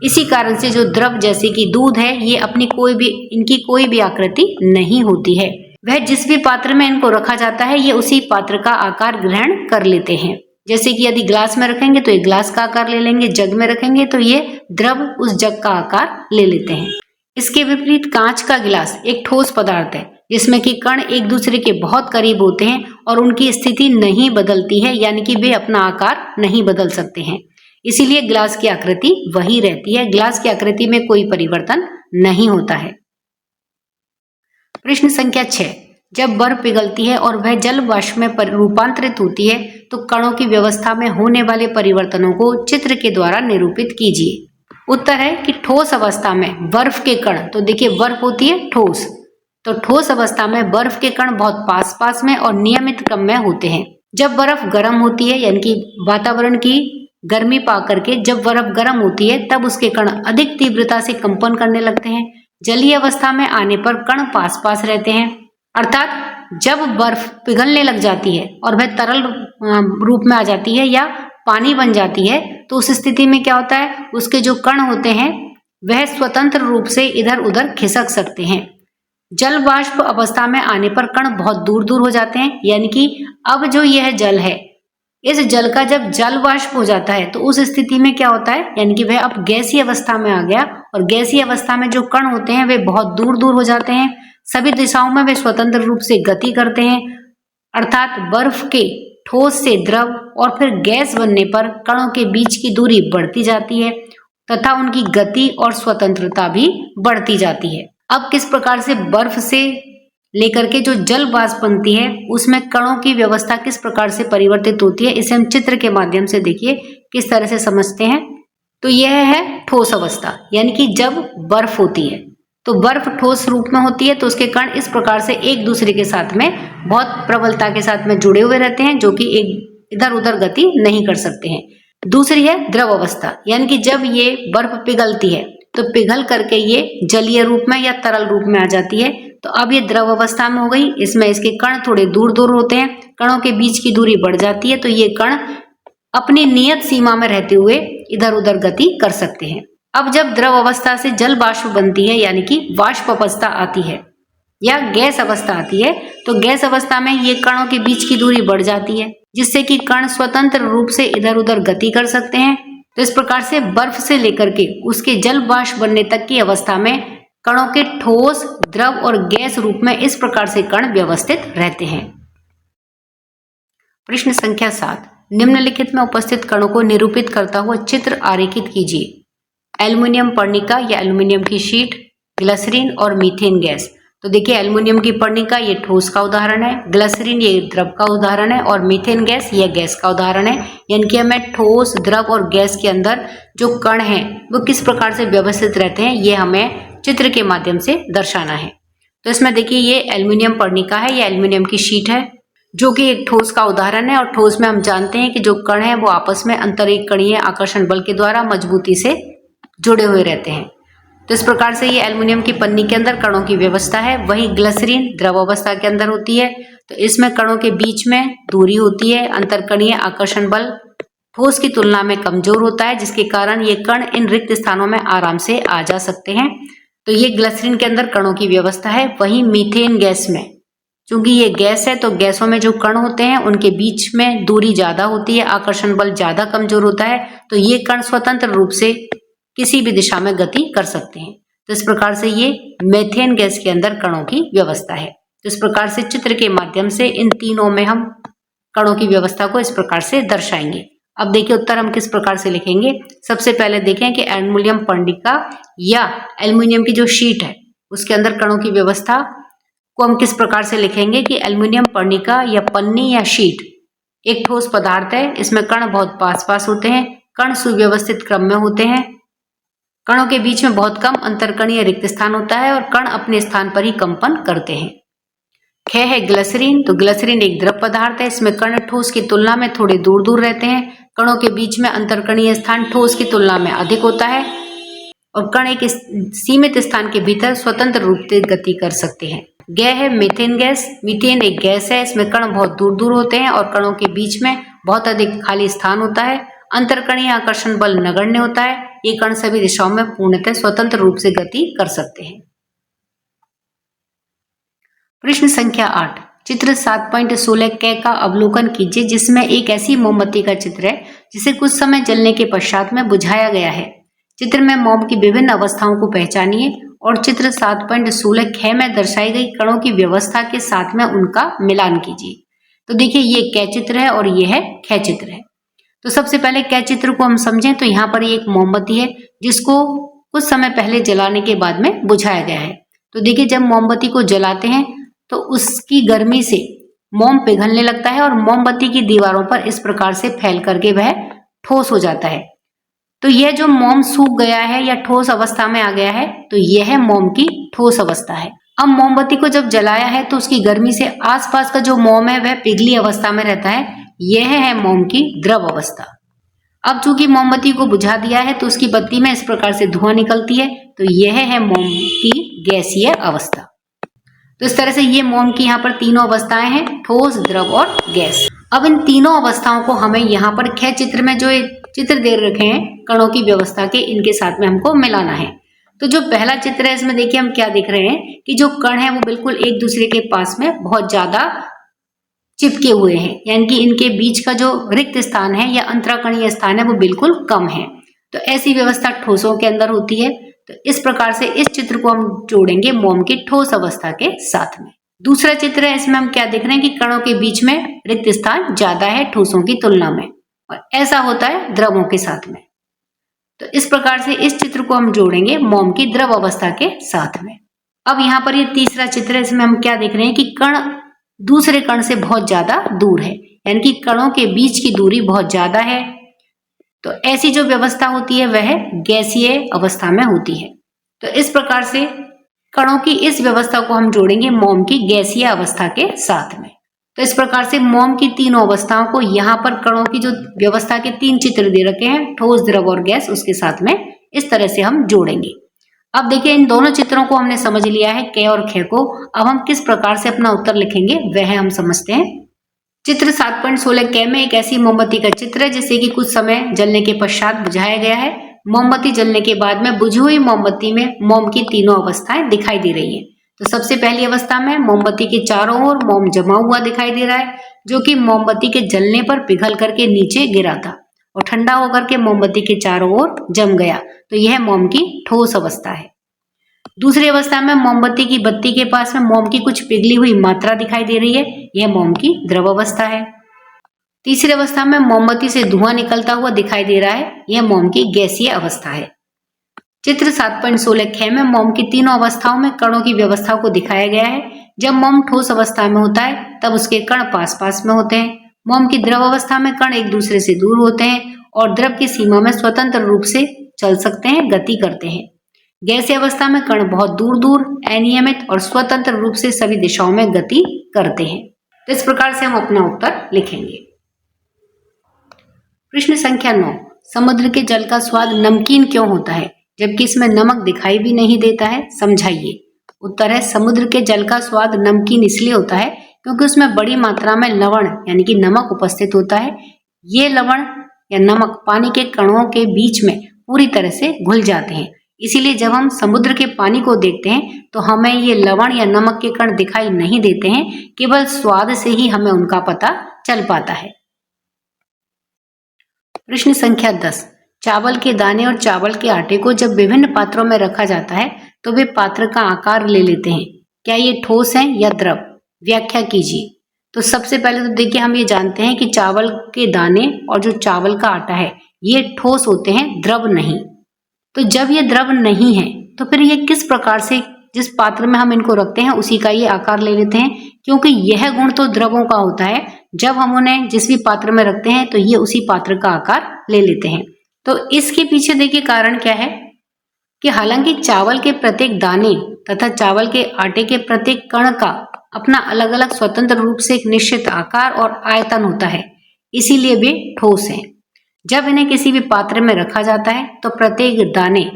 इसी कारण से जो द्रव जैसे कि दूध है ये इनकी कोई भी आकृति नहीं होती है। वह जिस भी पात्र में इनको रखा जाता है ये उसी पात्र का आकार ग्रहण कर लेते हैं। जैसे कि यदि ग्लास में रखेंगे तो ये ग्लास का आकार ले लेंगे, जग में रखेंगे तो ये द्रव उस जग का आकार ले लेते हैं। इसके विपरीत कांच का गिलास एक ठोस पदार्थ है जिसमें कि कण एक दूसरे के बहुत करीब होते हैं और उनकी स्थिति नहीं बदलती है, यानी कि वे अपना आकार नहीं बदल सकते हैं। इसीलिए ग्लास की आकृति वही रहती है, ग्लास की आकृति में कोई परिवर्तन नहीं होता है। प्रश्न संख्या 6, जब बर्फ पिघलती है और वह जल वाष्प में रूपांतरित होती है तो कणों की व्यवस्था में होने वाले परिवर्तनों को चित्र के द्वारा निरूपित कीजिए। उत्तर है कि ठोस अवस्था में बर्फ के कण, तो देखिए बर्फ होती है ठोस, तो ठोस अवस्था में बर्फ के कण बहुत पास पास में और नियमित क्रम में होते हैं। जब बर्फ गर्म होती है, यानी कि वातावरण की गर्मी पा करके जब बर्फ गर्म होती है तब उसके कण अधिक तीव्रता से कंपन करने लगते हैं। जलीय अवस्था में आने पर कण पास पास रहते हैं, अर्थात जब बर्फ पिघलने लग जाती है और वह तरल रूप में आ जाती है या पानी बन जाती है तो उस स्थिति में क्या होता है, उसके जो कण होते हैं वह स्वतंत्र रूप से इधर उधर खिसक सकते हैं। जल वाष्प अवस्था में आने पर कण बहुत दूर दूर हो जाते हैं, यानी कि अब जो यह जल है, इस जल का जब जल वाष्प हो जाता है तो उस स्थिति में क्या होता है, यानी कि वह अब गैसीय अवस्था में आ गया और गैसीय अवस्था में जो कण होते हैं वे बहुत दूर दूर हो जाते हैं, सभी दिशाओं में वे स्वतंत्र रूप से गति करते हैं, अर्थात बर्फ के ठोस से द्रव और फिर गैस बनने पर कणों के बीच की दूरी बढ़ती जाती है तथा उनकी गति और स्वतंत्रता भी बढ़ती जाती है। अब किस प्रकार से बर्फ से लेकर के जो जल वाष्प बनती है उसमें कणों की व्यवस्था किस प्रकार से परिवर्तित होती है, इसे हम चित्र के माध्यम से देखिए किस तरह से समझते हैं। तो यह है ठोस अवस्था, यानी कि जब बर्फ होती है तो बर्फ ठोस रूप में होती है तो उसके कण इस प्रकार से एक दूसरे के साथ में बहुत प्रबलता के साथ में जुड़े हुए रहते हैं, जो कि एक इधर उधर गति नहीं कर सकते हैं। दूसरी है द्रव अवस्था, यानी कि जब ये बर्फ पिघलती है तो पिघल करके ये जलीय रूप में या तरल रूप में आ जाती है, तो अब ये द्रव अवस्था में हो गई। इसमें इसके कण थोड़े दूर दूर होते हैं, कणों के बीच की दूरी बढ़ जाती है, तो ये कण अपनी नियत सीमा में रहते हुए इधर उधर गति कर सकते हैं। अब जब द्रव अवस्था से जल वाष्प बनती है, यानी कि वाष्प अवस्था आती है या गैस अवस्था आती है, तो गैस अवस्था में ये कणों के बीच की दूरी बढ़ जाती है, जिससे कि कण स्वतंत्र रूप से इधर उधर गति कर सकते हैं। तो इस प्रकार से बर्फ से लेकर के उसके जल वाष्प बनने तक की अवस्था में कणों के ठोस, द्रव और गैस रूप में इस प्रकार से कण व्यवस्थित रहते हैं। प्रश्न संख्या 7, निम्नलिखित में उपस्थित कणों को निरूपित करता हुआ चित्र आरेखित कीजिए। एल्युमिनियम पर्णिका या एल्युमिनियम की शीट, ग्लिसरीन और मीथेन गैस। तो देखिए एल्युमिनियम की पर्णिका ये ठोस का उदाहरण है, ग्लिसरीन ये द्रव का उदाहरण है और मीथेन गैस ये गैस का उदाहरण है। यानी कि हमें ठोस, द्रव और गैस के अंदर जो कण हैं वो किस प्रकार से व्यवस्थित रहते हैं ये हमें चित्र के माध्यम से दर्शाना है। तो इसमें देखिए ये एल्युमिनियम पर्णिका है, ये एल्युमिनियम की शीट है जो कि एक ठोस का उदाहरण है और ठोस में हम जानते हैं कि जो कण है वो आपस में अंतरिक कणीय आकर्षण बल के द्वारा मजबूती से जुड़े हुए रहते हैं। तो इस प्रकार से ये एल्युमिनियम की पन्नी के अंदर कणों की व्यवस्था है। वही ग्लिसरीन द्रव अवस्था के अंदर होती है, तो इसमें कणों के बीच में दूरी होती है, अंतरकणीय आकर्षण बल ठोस की तुलना में कमजोर होता है, जिसके कारण ये कण इन रिक्त स्थानों में आराम से आ जा सकते हैं। तो ये ग्लिसरीन के अंदर कणों की व्यवस्था है। वही मीथेन गैस में, चूंकि ये गैस है तो गैसों में जो कण होते हैं उनके बीच में दूरी ज्यादा होती है, आकर्षण बल ज्यादा कमजोर होता है, तो ये कण स्वतंत्र रूप से किसी भी दिशा में गति कर सकते हैं। तो इस प्रकार से ये मीथेन गैस के अंदर कणों की व्यवस्था है। तो इस प्रकार से चित्र के माध्यम से इन तीनों में हम कणों की व्यवस्था को इस प्रकार से दर्शाएंगे। अब देखिए उत्तर हम किस प्रकार से लिखेंगे। सबसे पहले देखें कि एल्युमिनियम पर्णिका या एल्युमिनियम की जो शीट है उसके अंदर कणों की व्यवस्था को हम किस प्रकार से लिखेंगे कि एल्युमिनियम पर्णिका या पन्नी या शीट एक ठोस पदार्थ है, इसमें कण बहुत पास पास होते हैं, कण सुव्यवस्थित क्रम में होते हैं, कणों के बीच में बहुत कम अंतरकणीय रिक्त स्थान होता है और कण अपने स्थान पर ही कंपन करते हैं। ख है ग्लिसरीन। तो ग्लिसरीन एक द्रव पदार्थ है, इसमें कण ठोस की तुलना में थोड़े दूर दूर रहते हैं, कणों के बीच में अंतरकणीय स्थान ठोस की तुलना में अधिक होता है और कण एक सीमित स्थान के भीतर स्वतंत्र रूप से गति कर सकते हैं। ग है मीथेन गैस। मीथेन एक गैस है, इसमें कण बहुत दूर दूर होते हैं और कणों के बीच में बहुत अधिक खाली स्थान होता है, अंतरकणीय आकर्षण बल नगण्य होता है, ये कण सभी दिशाओं में पूर्णतः स्वतंत्र रूप से गति कर सकते हैं। प्रश्न संख्या 8, चित्र 7.16 क का अवलोकन कीजिए जिसमें एक ऐसी मोमबत्ती का चित्र है जिसे कुछ समय जलने के पश्चात में बुझाया गया है। चित्र में मोम की विभिन्न अवस्थाओं को पहचानिए और चित्र 7.16 ख में दर्शाई गई कणों की व्यवस्था के साथ में उनका मिलान कीजिए। तो देखिए ये क चित्र है और ये है ख चित्र है। तो सबसे पहले क चित्र को हम समझें तो यहाँ पर एक मोमबत्ती है जिसको कुछ समय पहले जलाने के बाद में बुझाया गया है। तो देखिए जब मोमबत्ती को जलाते हैं तो उसकी गर्मी से मोम पिघलने लगता है और मोमबत्ती की दीवारों पर इस प्रकार से फैल करके वह ठोस हो जाता है। तो यह जो मोम सूख गया है या ठोस अवस्था में आ गया है तो यह मोम की ठोस अवस्था है। अब मोमबत्ती को जब जलाया है तो उसकी गर्मी से आसपास का जो मोम है वह पिघली अवस्था में रहता है। यह है मोम की द्रव अवस्था। अब चूंकि मोमबत्ती को बुझा दिया है तो उसकी बत्ती में इस प्रकार से धुआं निकलती है। तो यह है मोम की गैसीय अवस्था। तो इस तरह से ये मोम की यहाँ पर तीनों अवस्थाएं हैं, ठोस, द्रव और गैस। अब इन तीनों अवस्थाओं को हमें यहाँ पर ख चित्र में जो चित्र दे रखे हैं कणों की व्यवस्था के, इनके साथ में हमको मिलाना है। तो जो पहला चित्र है इसमें देखिए हम क्या देख रहे हैं कि जो कण है वो बिल्कुल एक दूसरे के पास में बहुत ज्यादा चिपके हुए हैं, यानी कि इनके बीच का जो रिक्त स्थान है या अंतराकणीय स्थान है वो बिल्कुल कम है। तो ऐसी व्यवस्था ठोसों के अंदर होती है। तो इस प्रकार से इस चित्र को हम जोड़ेंगे मोम की ठोस अवस्था के साथ में। दूसरा चित्र है, इसमें हम क्या देख रहे हैं कि कणों के बीच में रिक्त स्थान ज्यादा है ठोसों की तुलना में, और ऐसा होता है द्रवों के साथ में। तो इस प्रकार से इस चित्र को हम जोड़ेंगे मोम की द्रव अवस्था के साथ में। अब यहाँ पर ये तीसरा चित्र है, इसमें हम क्या देख रहे हैं कि कण दूसरे कण से बहुत ज्यादा दूर है, यानी कि कणों के बीच की दूरी बहुत ज्यादा है। तो ऐसी जो व्यवस्था होती है वह गैसीय अवस्था में होती है। तो इस प्रकार से कणों की इस व्यवस्था को हम जोड़ेंगे मोम की गैसीय अवस्था के साथ में। तो इस प्रकार से मोम की तीनों अवस्थाओं को यहाँ पर कणों की जो व्यवस्था के तीन चित्र दे रखे हैं, ठोस, द्रव और गैस, उसके साथ में इस तरह से हम जोड़ेंगे। अब देखिए इन दोनों चित्रों को हमने समझ लिया है, क और ख को। अब हम किस प्रकार से अपना उत्तर लिखेंगे वह हम समझते हैं। चित्र 7.16 क में एक ऐसी मोमबत्ती का चित्र है जिसे कि कुछ समय जलने के पश्चात बुझाया गया है। मोमबत्ती जलने के बाद में बुझी हुई मोमबत्ती में मोम की तीनों अवस्थाएं दिखाई दे रही हैं। तो सबसे पहली अवस्था में मोमबत्ती के चारों ओर मोम जमा हुआ दिखाई दे रहा है, जो कि मोमबत्ती के जलने पर पिघल करके नीचे गिरा था और ठंडा होकर के मोमबत्ती के चारों ओर जम गया। तो यह मोम की ठोस अवस्था है। दूसरी अवस्था में मोमबत्ती की बत्ती के पास में मोम की कुछ पिघली हुई मात्रा दिखाई दे रही है, यह मोम की द्रव अवस्था है। तीसरी अवस्था में मोमबत्ती से धुआं निकलता हुआ दिखाई दे रहा है, यह मोम की गैसीय अवस्था है। चित्र 7.16 ख में मोम की तीनों अवस्थाओं में कणों की व्यवस्था को दिखाया गया है। जब मोम ठोस अवस्था में होता है तब उसके कण पास पास में होते हैं। मोम की द्रव अवस्था में कण एक दूसरे से दूर होते हैं और द्रव की सीमा में स्वतंत्र रूप से चल सकते हैं, गति करते हैं। गैसीय अवस्था में कण बहुत दूर दूर, अनियमित और स्वतंत्र रूप से सभी दिशाओं में गति करते हैं। तो इस प्रकार से हम अपना उत्तर लिखेंगे। प्रश्न संख्या 9, समुद्र के जल का स्वाद नमकीन क्यों होता है जबकि इसमें नमक दिखाई भी नहीं देता है, समझाइए। उत्तर है समुद्र के जल का स्वाद नमकीन इसलिए होता है क्योंकि उसमें बड़ी मात्रा में लवण यानी कि नमक उपस्थित होता है। ये लवण या नमक पानी के कणों के बीच में पूरी तरह से घुल जाते हैं। इसीलिए जब हम समुद्र के पानी को देखते हैं तो हमें ये लवण या नमक के कण दिखाई नहीं देते हैं, केवल स्वाद से ही हमें उनका पता चल पाता है। प्रश्न संख्या 10, चावल के दाने और चावल के आटे को जब विभिन्न पात्रों में रखा जाता है तो वे पात्र का आकार ले लेते हैं। क्या ये ठोस है या द्रव? व्याख्या कीजिए। तो सबसे पहले तो देखिए हम ये जानते हैं कि चावल के दाने और जो चावल का आटा है ये ठोस होते हैं, द्रव नहीं। तो जब ये द्रव नहीं है तो फिर ये किस प्रकार से जिस पात्र में हम इनको रखते हैं उसी का ये आकार ले लेते हैं, क्योंकि यह गुण तो द्रवों का होता है। जब हम उन्हें जिस भी पात्र में रखते हैं तो ये उसी पात्र का आकार ले लेते हैं। तो इसके पीछे देखिए कारण क्या है कि हालांकि चावल के प्रत्येक दाने तथा चावल के आटे के प्रत्येक कण का अपना अलग अलग स्वतंत्र रूप से एक निश्चित आकार और आयतन होता है, इसीलिए वे ठोस हैं। जब इन्हें किसी भी पात्र में रखा जाता है तो प्रत्येक दाने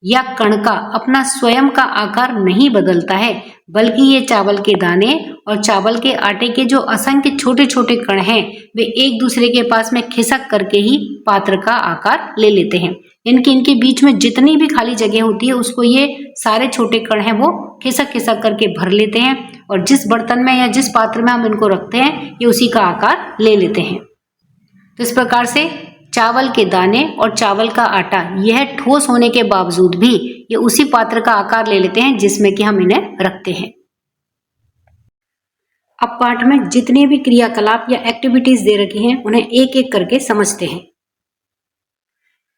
या कण का अपना स्वयं का आकार नहीं बदलता है, बल्कि ये चावल के दाने और चावल के आटे के जो असंख्य छोटे छोटे कण हैं वे एक दूसरे के पास में खिसक करके ही पात्र का आकार ले लेते हैं। इनके बीच में जितनी भी खाली जगह होती है उसको ये सारे छोटे कण हैं वो खिसक खिसक करके भर लेते हैं और जिस बर्तन में या जिस पात्र में हम इनको रखते हैं ये उसी का आकार ले लेते हैं। तो इस प्रकार से चावल के दाने और चावल का आटा यह ठोस होने के बावजूद भी ये उसी पात्र का आकार ले लेते हैं जिसमें कि हम इन्हें रखते हैं। अब पाठ में जितने भी क्रियाकलाप या एक्टिविटीज दे रखी हैं उन्हें एक एक करके समझते हैं।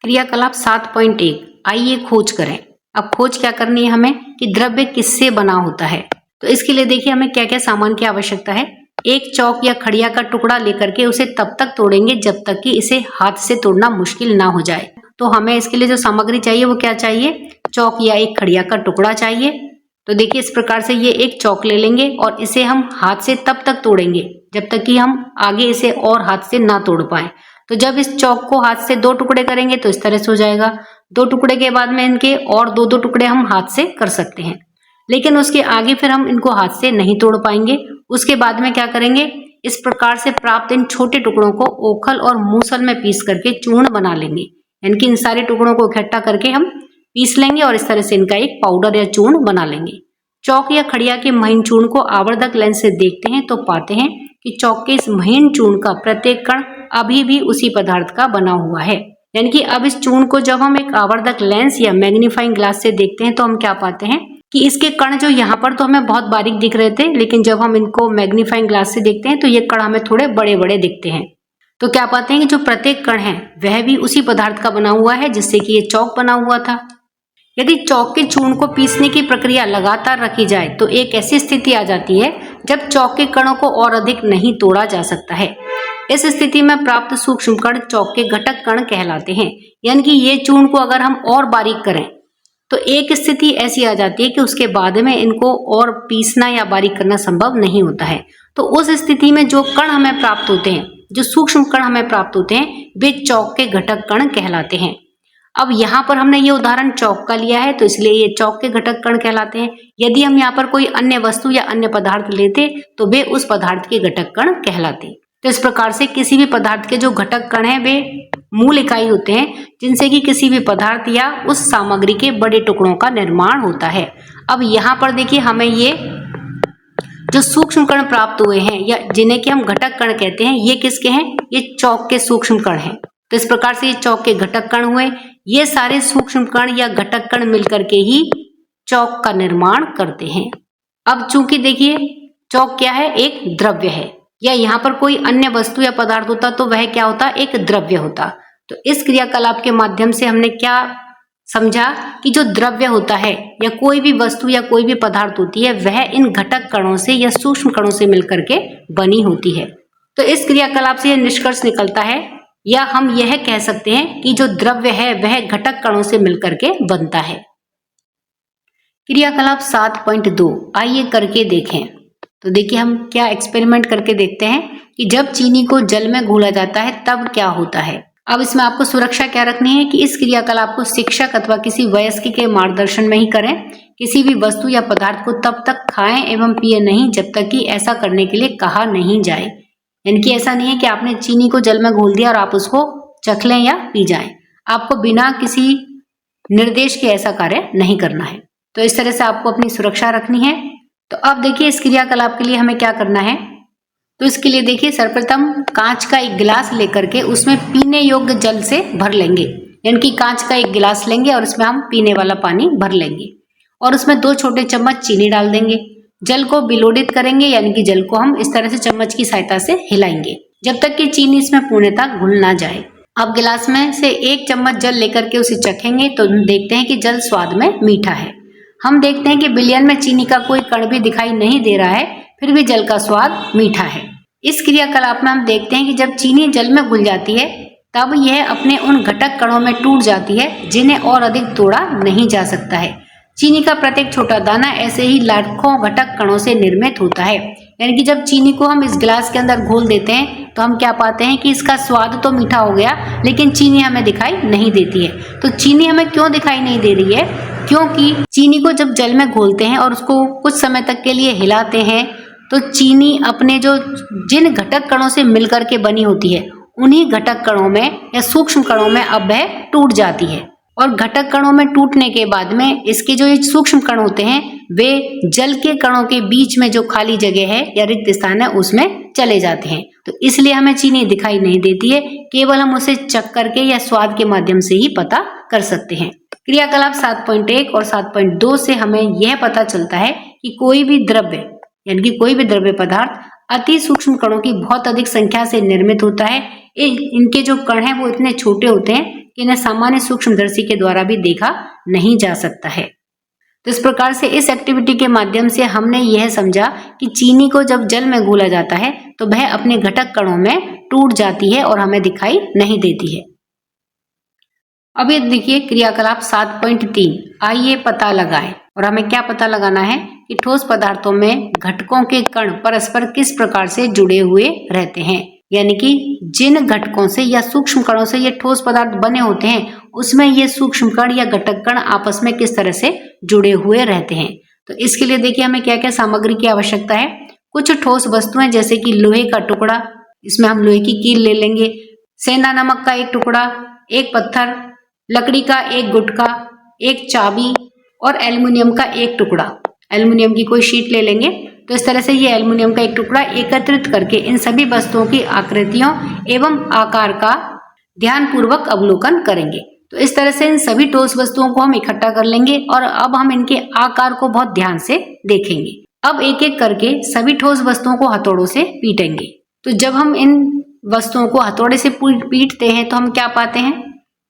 क्रियाकलाप 7.1 आइए खोज करें। अब खोज क्या करनी है हमें कि द्रव्य किससे बना होता है। तो इसके लिए देखिए हमें क्या क्या सामान की आवश्यकता है। एक चौक या खड़िया का टुकड़ा लेकर के उसे तब तक तोड़ेंगे जब तक कि इसे हाथ से तोड़ना मुश्किल ना हो जाए। तो हमें इसके लिए जो सामग्री चाहिए वो क्या चाहिए, चौक या एक खड़िया का टुकड़ा चाहिए। तो देखिए इस प्रकार से ये एक चौक ले लेंगे और इसे हम हाथ से तब तक तोड़ेंगे जब तक कि हम आगे इसे और हाथ से ना तोड़ पाए। तो जब इस चौक को हाथ से 2 टुकड़े करेंगे तो इस तरह से हो जाएगा। 2 टुकड़े के बाद में इनके और 2-2 टुकड़े हम हाथ से कर सकते हैं, लेकिन उसके आगे फिर हम इनको हाथ से नहीं तोड़ पाएंगे। उसके बाद में क्या करेंगे, इस प्रकार से प्राप्त इन छोटे टुकड़ों को ओखल और मूसल में पीस करके चूर्ण बना लेंगे। यानी कि इन सारे टुकड़ों को इकट्ठा करके हम पीस लेंगे और इस तरह से इनका एक पाउडर या चूर्ण बना लेंगे। चौक या खड़िया के महीन चूर्ण को आवर्धक लेंस से देखते हैं तो पाते हैं कि चौक के इस महीन चूर्ण का प्रत्येक कण अभी भी उसी पदार्थ का बना हुआ है। यानी कि अब इस चूर्ण को जब हम एक आवर्धक लेंस या मैग्नीफाइंग ग्लास से देखते हैं तो हम क्या पाते हैं कि इसके कण जो यहाँ पर तो हमें बहुत बारीक दिख रहे थे, लेकिन जब हम इनको मैग्नीफाइंग ग्लास से देखते हैं तो ये कण हमें थोड़े बड़े बड़े दिखते हैं। तो क्या पाते हैं कि जो प्रत्येक कण है वह भी उसी पदार्थ का बना हुआ है जिससे कि ये चौक बना हुआ था। यदि चौक के चूर्ण को पीसने की प्रक्रिया लगातार रखी जाए तो एक ऐसी स्थिति आ जाती है जब चौक के कणों को और अधिक नहीं तोड़ा जा सकता है। इस स्थिति में प्राप्त सूक्ष्म कण चौक के घटक कण कहलाते हैं। यानी कि ये चूर्ण को अगर हम और बारीक करें तो एक स्थिति ऐसी आ जाती है कि उसके बाद में इनको और पीसना या बारीक करना संभव नहीं होता है। तो उस स्थिति में जो कण हमें प्राप्त होते हैं, जो सूक्ष्म कण हमें प्राप्त होते हैं, वे चौक के घटक कण कहलाते हैं। अब यहाँ पर हमने ये उदाहरण चौक का लिया है तो इसलिए ये चौक के घटक कण कहलाते हैं। यदि हम यहाँ पर कोई अन्य वस्तु या अन्य पदार्थ लेते तो वे उस पदार्थ के घटक कण कहलाते। तो इस प्रकार से किसी भी पदार्थ के जो घटक कण हैं वे मूल इकाई होते हैं जिनसे कि किसी भी पदार्थ या उस सामग्री के बड़े टुकड़ों का निर्माण होता है। अब यहाँ पर देखिए हमें ये जो सूक्ष्म कण प्राप्त हुए हैं या जिन्हें कि हम घटक कण कहते हैं, ये किसके हैं, ये चौक के सूक्ष्म कण हैं। तो इस प्रकार से ये चौक के घटक कण हुए। ये सारे सूक्ष्म कण या घटक कण मिलकर के ही चौक का निर्माण करते हैं। अब चूंकि देखिए चौक क्या है, एक द्रव्य है, या यहाँ पर कोई अन्य वस्तु या पदार्थ होता तो वह क्या होता, एक द्रव्य होता। तो इस क्रियाकलाप के माध्यम से हमने क्या समझा कि जो द्रव्य होता है या कोई भी वस्तु या कोई भी पदार्थ होती है वह इन घटक कणों से या सूक्ष्म कणों से मिलकर के बनी होती है। तो इस क्रियाकलाप से यह निष्कर्ष निकलता है या हम यह कह सकते हैं कि जो द्रव्य है वह घटक कणों से मिलकर के बनता है। क्रियाकलाप 7.2 आइए करके देखें। तो देखिए हम क्या एक्सपेरिमेंट करके देखते हैं कि जब चीनी को जल में घोला जाता है तब क्या होता है। अब इसमें आपको सुरक्षा क्या रखनी है कि इस क्रियाकलाप को शिक्षक अथवा किसी वयस्क के मार्गदर्शन में ही करें। किसी भी वस्तु या पदार्थ को तब तक खाएं एवं पिए नहीं जब तक कि ऐसा करने के लिए कहा नहीं जाए। यानी कि ऐसा नहीं है कि आपने चीनी को जल में घोल दिया और आप उसको चख लें या पी जाएं। आपको बिना किसी निर्देश के ऐसा कार्य नहीं करना है। तो इस तरह से आपको अपनी सुरक्षा रखनी है। तो अब देखिए इस क्रियाकलाप के लिए हमें क्या करना है। तो इसके लिए देखिए सर्वप्रथम कांच का एक गिलास लेकर के उसमें पीने योग्य जल से भर लेंगे। यानी कि कांच का एक गिलास लेंगे और उसमें हम पीने वाला पानी भर लेंगे और उसमें 2 छोटे चम्मच चीनी डाल देंगे। जल को विलोडित करेंगे, यानी कि जल को हम इस तरह से चम्मच की सहायता से हिलाएंगे जब तक कि चीनी इसमें पूर्णतः घुल ना जाए। अब गिलास में से 1 चम्मच जल लेकर के उसे चखेंगे तो देखते हैं कि जल स्वाद में मीठा है। हम देखते हैं कि विलयन में चीनी का कोई कण भी दिखाई नहीं दे रहा है, फिर भी जल का स्वाद मीठा है। इस क्रियाकलाप में हम देखते हैं कि जब चीनी जल में घुल जाती है तब यह अपने उन घटक कणों में टूट जाती है जिन्हें और अधिक तोड़ा नहीं जा सकता है। चीनी का प्रत्येक छोटा दाना ऐसे ही लाखों घटक कणों से निर्मित होता है। यानी कि जब चीनी को हम इस गिलास के अंदर घोल देते हैं तो हम क्या पाते हैं कि इसका स्वाद तो मीठा हो गया, लेकिन चीनी हमें दिखाई नहीं देती है। तो चीनी हमें क्यों दिखाई नहीं दे रही है? क्योंकि चीनी को जब जल में घोलते हैं और उसको कुछ समय तक के लिए हिलाते हैं तो चीनी अपने जिन घटक कणों से मिलकर के बनी होती है उन्हीं घटक कणों में या सूक्ष्म कणों में अब वह टूट जाती है। और घटक कणों में टूटने के बाद में इसके जो ये सूक्ष्म कण होते हैं वे जल के कणों के बीच में जो खाली जगह है या रिक्त स्थान है उसमें चले जाते हैं। तो इसलिए हमें चीनी दिखाई नहीं देती है, केवल हम उसे चख करके या स्वाद के माध्यम से ही पता कर सकते हैं। क्रियाकलाप 7.1 और 7.2 से हमें यह पता चलता है कि कोई भी द्रव्य यानी कि कोई भी द्रव्य पदार्थ अति सूक्ष्म कणों की बहुत अधिक संख्या से निर्मित होता है। इनके जो कण हैं वो इतने छोटे होते हैं कि इन्हें सामान्य सूक्ष्मदर्शी के द्वारा भी देखा नहीं जा सकता है। तो इस प्रकार से इस एक्टिविटी के माध्यम से हमने यह समझा कि चीनी को जब जल में घोला जाता है तो वह अपने घटक कणों में टूट जाती है और हमें दिखाई नहीं देती है। अब ये देखिए क्रियाकलाप 7.3, आइए पता लगाएं। और हमें क्या पता लगाना है कि ठोस पदार्थों में घटकों के कण परस्पर किस प्रकार से जुड़े हुए रहते हैं, यानी कि जिन घटकों से या सूक्ष्म कणों से ये ठोस पदार्थ बने होते हैं उसमें ये सूक्ष्म कण या घटक कण आपस में किस तरह से जुड़े हुए रहते हैं। तो इसके लिए देखिए हमें क्या क्या सामग्री की आवश्यकता है। कुछ ठोस वस्तुएं जैसे कि लोहे का टुकड़ा, इसमें हम लोहे की कील ले लेंगे, सेंधा नमक का एक टुकड़ा, एक पत्थर, लकड़ी का एक गुटका, एक चाबी और एल्युमिनियम का एक टुकड़ा। एल्युमिनियम की कोई शीट ले लेंगे। तो इस तरह से ये एल्युमिनियम का एक टुकड़ा एकत्रित करके इन सभी वस्तुओं की आकृतियों एवं आकार का ध्यानपूर्वक अवलोकन करेंगे। तो इस तरह से इन सभी ठोस वस्तुओं को हम इकट्ठा कर लेंगे और अब हम इनके आकार को बहुत ध्यान से देखेंगे। अब एक एक करके सभी ठोस वस्तुओं को हथौड़ों से पीटेंगे। तो जब हम इन वस्तुओं को हथौड़े से पीटते हैं तो हम क्या पाते हैं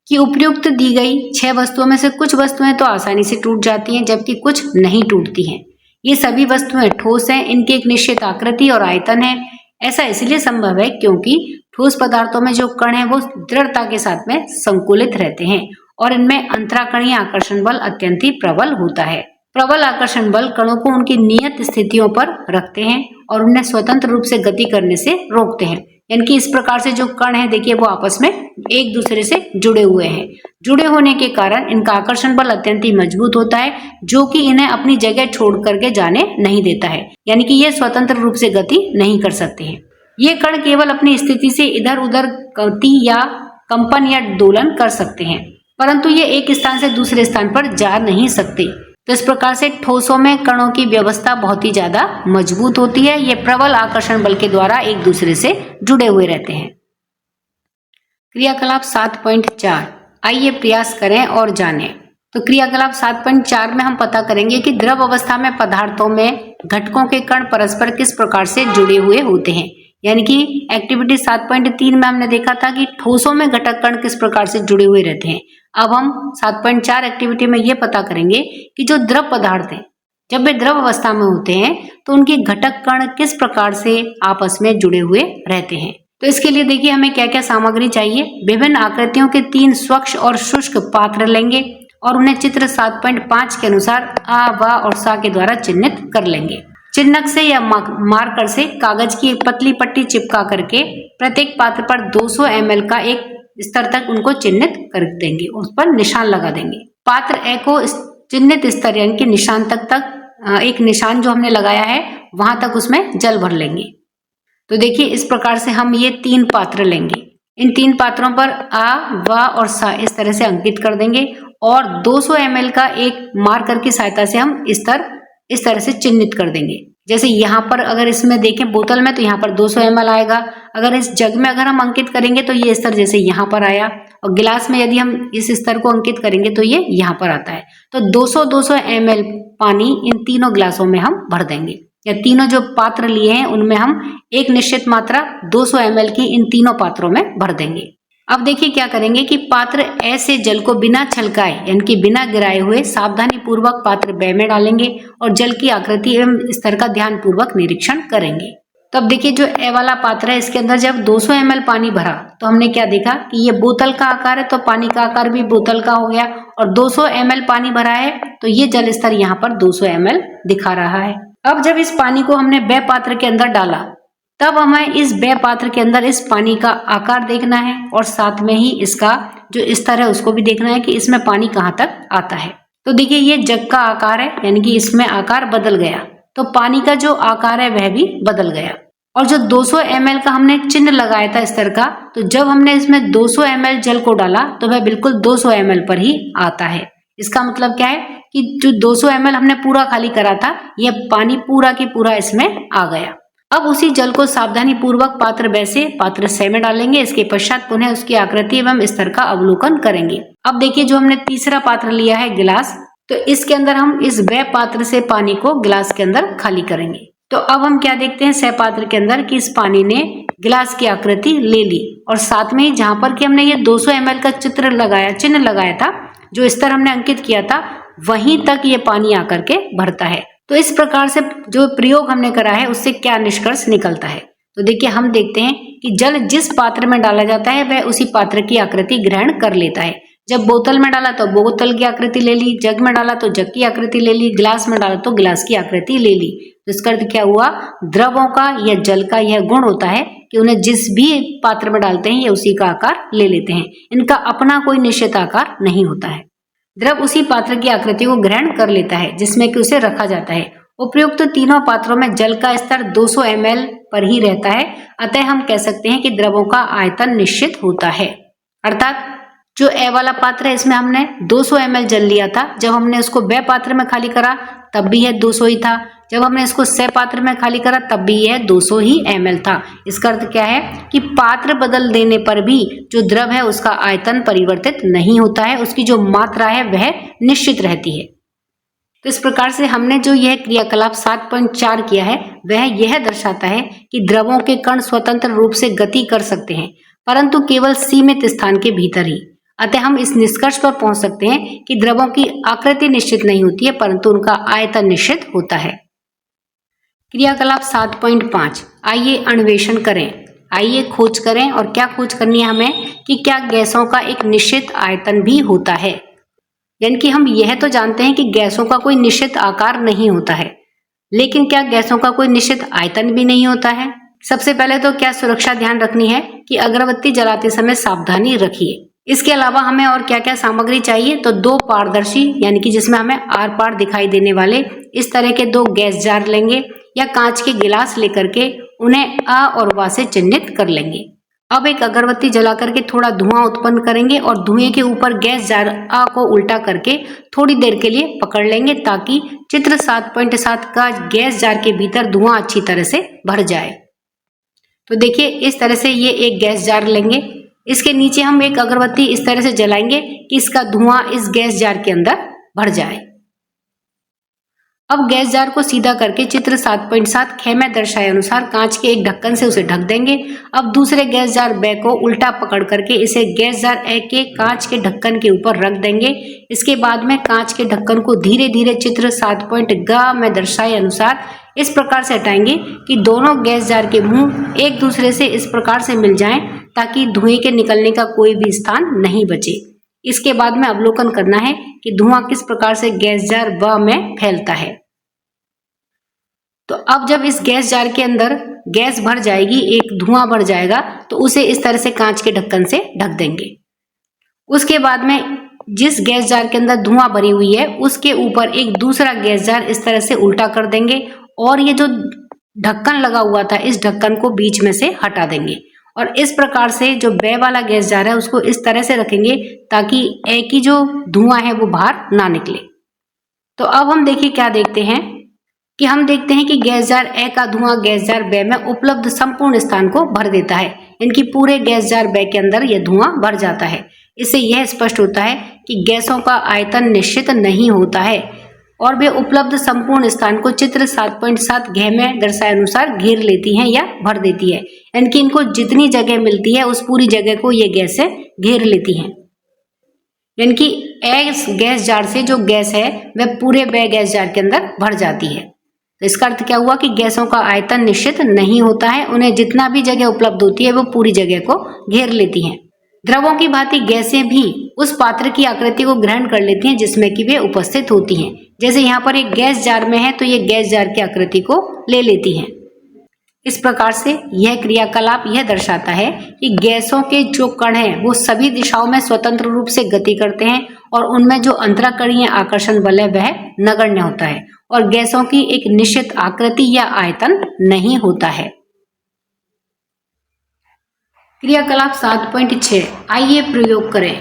कि उपयुक्त दी गई 6 वस्तुओं में से कुछ वस्तुएं तो आसानी से टूट जाती हैं जबकि कुछ नहीं टूटती हैं। ये सभी वस्तुएं ठोस हैं, इनकी एक निश्चित आकृति और आयतन है। ऐसा इसलिए संभव है क्योंकि ठोस पदार्थों में जो कण है वो दृढ़ता के साथ में संकुलित रहते हैं और इनमें अंतराकणीय आकर्षण बल अत्यंत ही प्रबल होता है। प्रबल आकर्षण बल कणों को उनकी नियत स्थितियों पर रखते हैं और उन्हें स्वतंत्र रूप से गति करने से रोकते हैं। यानी कि इस प्रकार से जो कण है देखिए वो आपस में एक दूसरे से जुड़े हुए हैं। जुड़े होने के कारण इनका आकर्षण बल अत्यंत ही मजबूत होता है जो कि इन्हें अपनी जगह छोड़ करके जाने नहीं देता है, यानी कि ये स्वतंत्र रूप से गति नहीं कर सकते हैं। ये कण केवल अपनी स्थिति से इधर उधर गति या कंपन या दोलन कर सकते हैं, परंतु ये एक स्थान से दूसरे स्थान पर जा नहीं सकते। तो इस प्रकार से ठोसों में कणों की व्यवस्था बहुत ही ज्यादा मजबूत होती है। ये प्रबल आकर्षण बल के द्वारा एक दूसरे से जुड़े हुए रहते हैं। क्रियाकलाप 7.4, आइए प्रयास करें और जानें। तो क्रियाकलाप 7.4 में हम पता करेंगे कि द्रव अवस्था में पदार्थों में घटकों के कण परस्पर किस प्रकार से जुड़े हुए होते हैं। यानी कि एक्टिविटी 7.3 में हमने देखा था कि ठोसों में घटक कण किस प्रकार से जुड़े हुए रहते हैं। अब हम 7.4 एक्टिविटी में ये पता करेंगे कि जो द्रव पदार्थ हैं जब वे द्रव अवस्था में होते हैं तो उनके घटक कण किस प्रकार से आपस में जुड़े हुए रहते हैं। तो इसके लिए देखिए हमें क्या क्या सामग्री चाहिए। विभिन्न आकृतियों के 3 स्वच्छ और शुष्क पात्र लेंगे और उन्हें चित्र 7.5 के अनुसार आ, व और सा के द्वारा चिन्हित कर लेंगे। चिन्हक से या मार्कर से कागज की एक पतली पट्टी चिपका करके प्रत्येक पात्र पर 200 ml का एक स्तर तक उनको चिन्हित कर देंगे, उस पर निशान लगा देंगे। पात्र ए को चिन्हित स्तर यानी कि निशान तक एक निशान जो हमने लगाया है वहां तक उसमें जल भर लेंगे। तो देखिए इस प्रकार से हम ये 3 पात्र लेंगे। इन 3 पात्रों पर आ, व और सा इस तरह से अंकित कर देंगे और 200 ml का एक मार्कर की सहायता से हम स्तर इस तरह से चिन्हित कर देंगे। जैसे यहाँ पर अगर इसमें देखें बोतल में तो यहाँ पर 200 ml आएगा। अगर इस जग में अगर हम अंकित करेंगे तो ये स्तर जैसे यहाँ पर आया, और गिलास में यदि हम इस स्तर को अंकित करेंगे तो ये यहाँ पर आता है। तो 200 ml पानी इन तीनों गिलासों में हम भर देंगे, या तीनों जो पात्र लिए हैं उनमें हम एक निश्चित मात्रा 200 ml की इन तीनों पात्रों में भर देंगे। अब देखिए क्या करेंगे कि पात्र ए से जल को बिना छलकाए यानी कि बिना गिराए हुए सावधानी पूर्वक पात्र बे में डालेंगे और जल की आकृति एवं स्तर का ध्यान पूर्वक निरीक्षण करेंगे। तो अब देखिए जो ए वाला पात्र है इसके अंदर जब 200 ml पानी भरा तो हमने क्या देखा कि ये बोतल का आकार है, तो पानी का आकार भी बोतल का हो गया, और 200 ml पानी भरा है तो ये जल स्तर यहाँ पर 200 ml दिखा रहा है। अब जब इस पानी को हमने बे पात्र के अंदर डाला तब हमें इस बे पात्र के अंदर इस पानी का आकार देखना है और साथ में ही इसका जो स्तर है उसको भी देखना है कि इसमें पानी कहाँ तक आता है। तो देखिए ये जग का आकार है, यानी कि इसमें आकार बदल गया, तो पानी का जो आकार है वह भी बदल गया। और जो 200 ml का हमने चिन्ह लगाया था स्तर का, तो जब हमने इसमें 200 ml जल को डाला तो वह बिल्कुल 200 ml पर ही आता है। इसका मतलब क्या है कि जो 200 ml हमने पूरा खाली करा था, यह पानी पूरा की पूरा इसमें आ गया। अब उसी जल को सावधानी पूर्वक पात्र ब से पात्र स में डालेंगे। इसके पश्चात पुनः उसकी आकृति एवं स्तर का अवलोकन करेंगे। अब देखिए, जो हमने तीसरा पात्र लिया है गिलास, तो इसके अंदर हम इस ब पात्र से पानी को गिलास के अंदर खाली करेंगे। तो अब हम क्या देखते हैं स पात्र के अंदर कि इस पानी ने गिलास की आकृति ले ली, और साथ में ही जहां पर कि हमने ये 200 ml का चित्र लगाया, चिन्ह लगाया था, जो स्तर हमने अंकित किया था, वहीं तक ये पानी आकर के भरता है। तो इस प्रकार से जो प्रयोग हमने करा है उससे क्या निष्कर्ष निकलता है, तो देखिए हम देखते हैं कि जल जिस पात्र में डाला जाता है वह उसी पात्र की आकृति ग्रहण कर लेता है। जब बोतल में डाला तो बोतल की आकृति ले ली, जग में डाला तो जग की आकृति ले ली, गिलास में डाला तो गिलास की आकृति ले ली। तो इसका अर्थ क्या हुआ, द्रवों का या जल का यह गुण होता है कि उन्हें जिस भी पात्र में डालते हैं ये उसी का आकार ले लेते हैं। इनका अपना कोई निश्चित आकार नहीं होता है। द्रव उसी पात्र की आकृति को ग्रहण कर लेता है जिसमें कि उसे रखा जाता है। उपयुक्त तो तीनों पात्रों में जल का स्तर 200 ml पर ही रहता है, अतः हम कह सकते हैं कि द्रवों का आयतन निश्चित होता है। अर्थात जो ए वाला पात्र है इसमें हमने 200 ml जल लिया था, जब हमने उसको ब पात्र में खाली करा तब भी यह 200 ही था, जब हमने इसको स पात्र में खाली करा तब भी यह 200 ही ml था। इसका अर्थ क्या है कि पात्र बदल देने पर भी जो द्रव है उसका आयतन परिवर्तित नहीं होता है, उसकी जो मात्रा है वह निश्चित रहती है। तो इस प्रकार से हमने जो यह क्रियाकलाप 7.4 किया है वह यह दर्शाता है कि द्रवों के कण स्वतंत्र रूप से गति कर सकते हैं, परंतु केवल सीमित स्थान के भीतर ही। अतः हम इस निष्कर्ष पर पहुंच सकते हैं कि द्रवों की आकृति निश्चित नहीं होती है, परंतु उनका आयतन निश्चित होता है। क्रियाकलाप 7.5, आइए अन्वेषण करें। आइए खोज करें, और क्या खोज करनी है हमें कि क्या गैसों का एक निश्चित आयतन भी होता है। यानी कि हम यह तो जानते हैं कि गैसों का कोई निश्चित आकार नहीं होता है, लेकिन क्या गैसों का कोई निश्चित आयतन भी नहीं होता है। सबसे पहले तो क्या सुरक्षा ध्यान रखनी है कि अगरबत्ती जलाते समय सावधानी रखिए। इसके अलावा हमें और क्या क्या सामग्री चाहिए, तो 2 पारदर्शी यानी कि जिसमें हमें आर पार दिखाई देने वाले इस तरह के 2 गैस जार लेंगे, या कांच के गिलास लेकर के उन्हें अ और व से चिन्हित कर लेंगे। अब एक अगरबत्ती जला करके थोड़ा धुआं उत्पन्न करेंगे और धुएं के ऊपर गैस जार अ को उल्टा करके थोड़ी देर के लिए पकड़ लेंगे, ताकि चित्र 7.7 का गैस जार के भीतर धुआं अच्छी तरह से भर जाए। तो देखिए इस तरह से ये एक गैस जार लेंगे, इसके नीचे हम एक अगरबत्ती इस तरह से जलाएंगे कि इसका धुआं इस गैस जार के अंदर भर जाए। अब गैस जार को सीधा करके चित्र 7.7 ख में दर्शाए अनुसार कांच के एक ढक्कन से उसे ढक देंगे। अब दूसरे गैस जार ब को उल्टा पकड़ करके इसे गैस जार ए के कांच के ढक्कन के ऊपर रख देंगे। इसके बाद में कांच के ढक्कन को धीरे धीरे चित्र 7.ग में दर्शाए अनुसार इस प्रकार से हटाएंगे कि दोनों गैस जार के मुंह एक दूसरे से इस प्रकार से मिल जाएं, ताकि धुएं के निकलने का कोई भी स्थान नहीं बचे। इसके बाद में अवलोकन करना है कि धुआं किस प्रकार से गैस जार ब में फैलता है। तो अब जब इस गैस जार के अंदर गैस भर जाएगी, एक धुआं भर जाएगा, तो उसे इस तरह से कांच के ढक्कन से ढक देंगे। उसके बाद में जिस गैस जार के अंदर धुआं भरी हुई है उसके ऊपर एक दूसरा गैस जार इस तरह से उल्टा कर देंगे, और ये जो ढक्कन लगा हुआ था इस ढक्कन को बीच में से हटा देंगे, और इस प्रकार से जो बे वाला गैस जार है उसको इस तरह से रखेंगे ताकि ए की जो धुआं है वो बाहर ना निकले। तो अब हम देखिए क्या देखते हैं कि हम देखते हैं कि गैस जार ए का धुआं गैस जार बे में उपलब्ध संपूर्ण स्थान को भर देता है। इनकी पूरे गैस जार बे के अंदर यह धुआं भर जाता है। इससे यह स्पष्ट होता है कि गैसों का आयतन निश्चित नहीं होता है, और वे उपलब्ध संपूर्ण स्थान को चित्र 7.7 घ में दर्शाए अनुसार घेर लेती हैं या भर देती है। यानी कि इनको जितनी जगह मिलती है उस पूरी जगह को ये गैसें घेर लेती हैं। यानी कि ए गैस जार से जो गैस है वह पूरे बे गैस जार के अंदर भर जाती है। तो इसका अर्थ क्या हुआ कि गैसों का आयतन निश्चित नहीं होता है, उन्हें जितना भी जगह उपलब्ध होती है वो पूरी जगह को घेर लेती हैं। द्रवों की भांति गैसें भी उस पात्र की आकृति को ग्रहण कर लेती हैं जिसमें कि वे उपस्थित होती हैं। जैसे यहाँ पर एक गैस जार में है तो ये गैस जार की आकृति को ले लेती हैं। इस प्रकार से यह क्रियाकलाप यह दर्शाता है कि गैसों के जो कण हैं वो सभी दिशाओं में स्वतंत्र रूप से गति करते हैं, और उनमें जो अंतराकणीय आकर्षण बल है वह नगण्य होता है, और गैसों की एक निश्चित आकृति या आयतन नहीं होता है। क्रियाकलाप 7.6 आइए प्रयोग करें।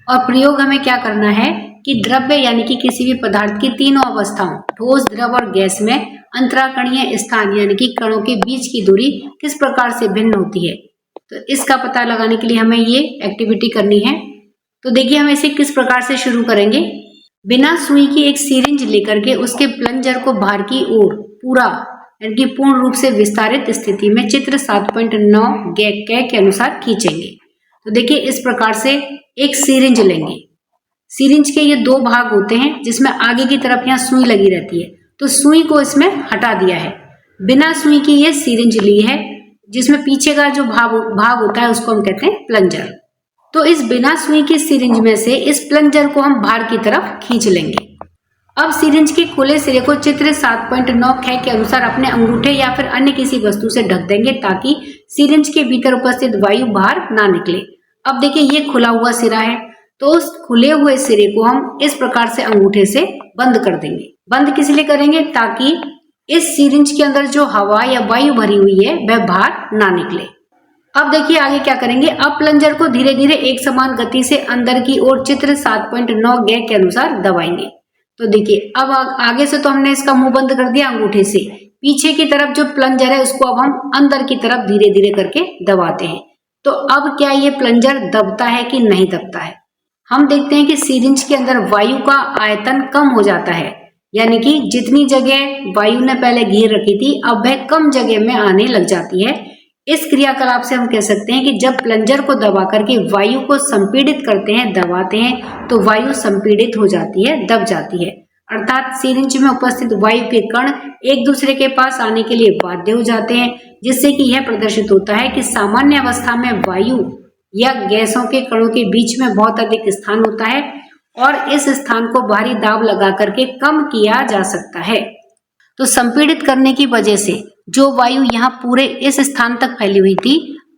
और प्रयोग हमें क्या करना है कि द्रव्य यानी कि किसी भी पदार्थ की तीनों अवस्थाओं ठोस, द्रव और गैस में अंतराकणीय स्थान यानी कि कणों के बीच की दूरी किस प्रकार से भिन्न होती है। तो इसका पता लगाने के लिए हमें ये एक्टिविटी करनी है। तो देखिए हम इसे किस प्रकार से शुरू करेंगे। बिना सुई की एक सिरिंज लेकर के उसके प्लंजर को बाहर की ओर पूरा यानी कि पूर्ण रूप से विस्तारित स्थिति में चित्र 7.9 क के अनुसार खींचेंगे। तो देखिए इस प्रकार से एक सिरिंज लेंगे। सिरिंज के ये दो भाग होते हैं जिसमें आगे की तरफ यहाँ सुई लगी रहती है, तो सुई को इसमें हटा दिया है। बिना सुई की ये सिरिंज ली है जिसमें पीछे का जो भाग होता है उसको हम कहते हैं प्लंजर। तो इस बिना सुई की सिरिंज में से इस प्लंजर को हम बाहर की तरफ खींच लेंगे। अब सिरिंज के खुले सिरे को चित्र 7.9 ख के अनुसार अपने अंगूठे या फिर अन्य किसी वस्तु से ढक देंगे ताकि सिरिंज के भीतर उपस्थित वायु बाहर ना निकले। अब देखिए ये खुला हुआ सिरा है, तो उस खुले हुए सिरे को हम इस प्रकार से अंगूठे से बंद कर देंगे। बंद किस लिए करेंगे, ताकि इस सिरिंज के अंदर जो हवा या वायु भरी हुई है वह बाहर ना निकले। अब देखिए आगे क्या करेंगे। अब प्लंजर को धीरे धीरे एक समान गति से अंदर की ओर चित्र 7.9 ग के अनुसार दबाएंगे। तो देखिए अब आगे से तो हमने इसका मुंह बंद कर दिया अंगूठे से, पीछे की तरफ जो प्लंजर है उसको अब हम अंदर की तरफ धीरे धीरे करके दबाते हैं। तो अब क्या ये प्लंजर दबता है कि नहीं दबता है। हम देखते हैं कि सिरिंज के अंदर वायु का आयतन कम हो जाता है, यानी कि जितनी जगह वायु ने पहले घेर रखी थी अब वह कम जगह में आने लग जाती है। इस क्रियाकलाप से हम कह सकते हैं कि जब प्लंजर को दबा करके वायु को संपीड़ित करते हैं, दबाते हैं, तो वायु संपीड़ित हो जाती है, दब जाती है। अर्थात सिरिंज में उपस्थित वायु के कण एक दूसरे के पास आने के लिए बाध्य हो जाते हैं, जिससे कि यह प्रदर्शित होता है कि सामान्य अवस्था में वायु या गैसों के कणों के बीच में बहुत अधिक स्थान होता है और इस स्थान को बाहरी दाब लगा करके कम किया जा सकता है। तो संपीड़ित करने की वजह से जो वायु यहाँ पूरे इस स्थान तक फैली हुई थी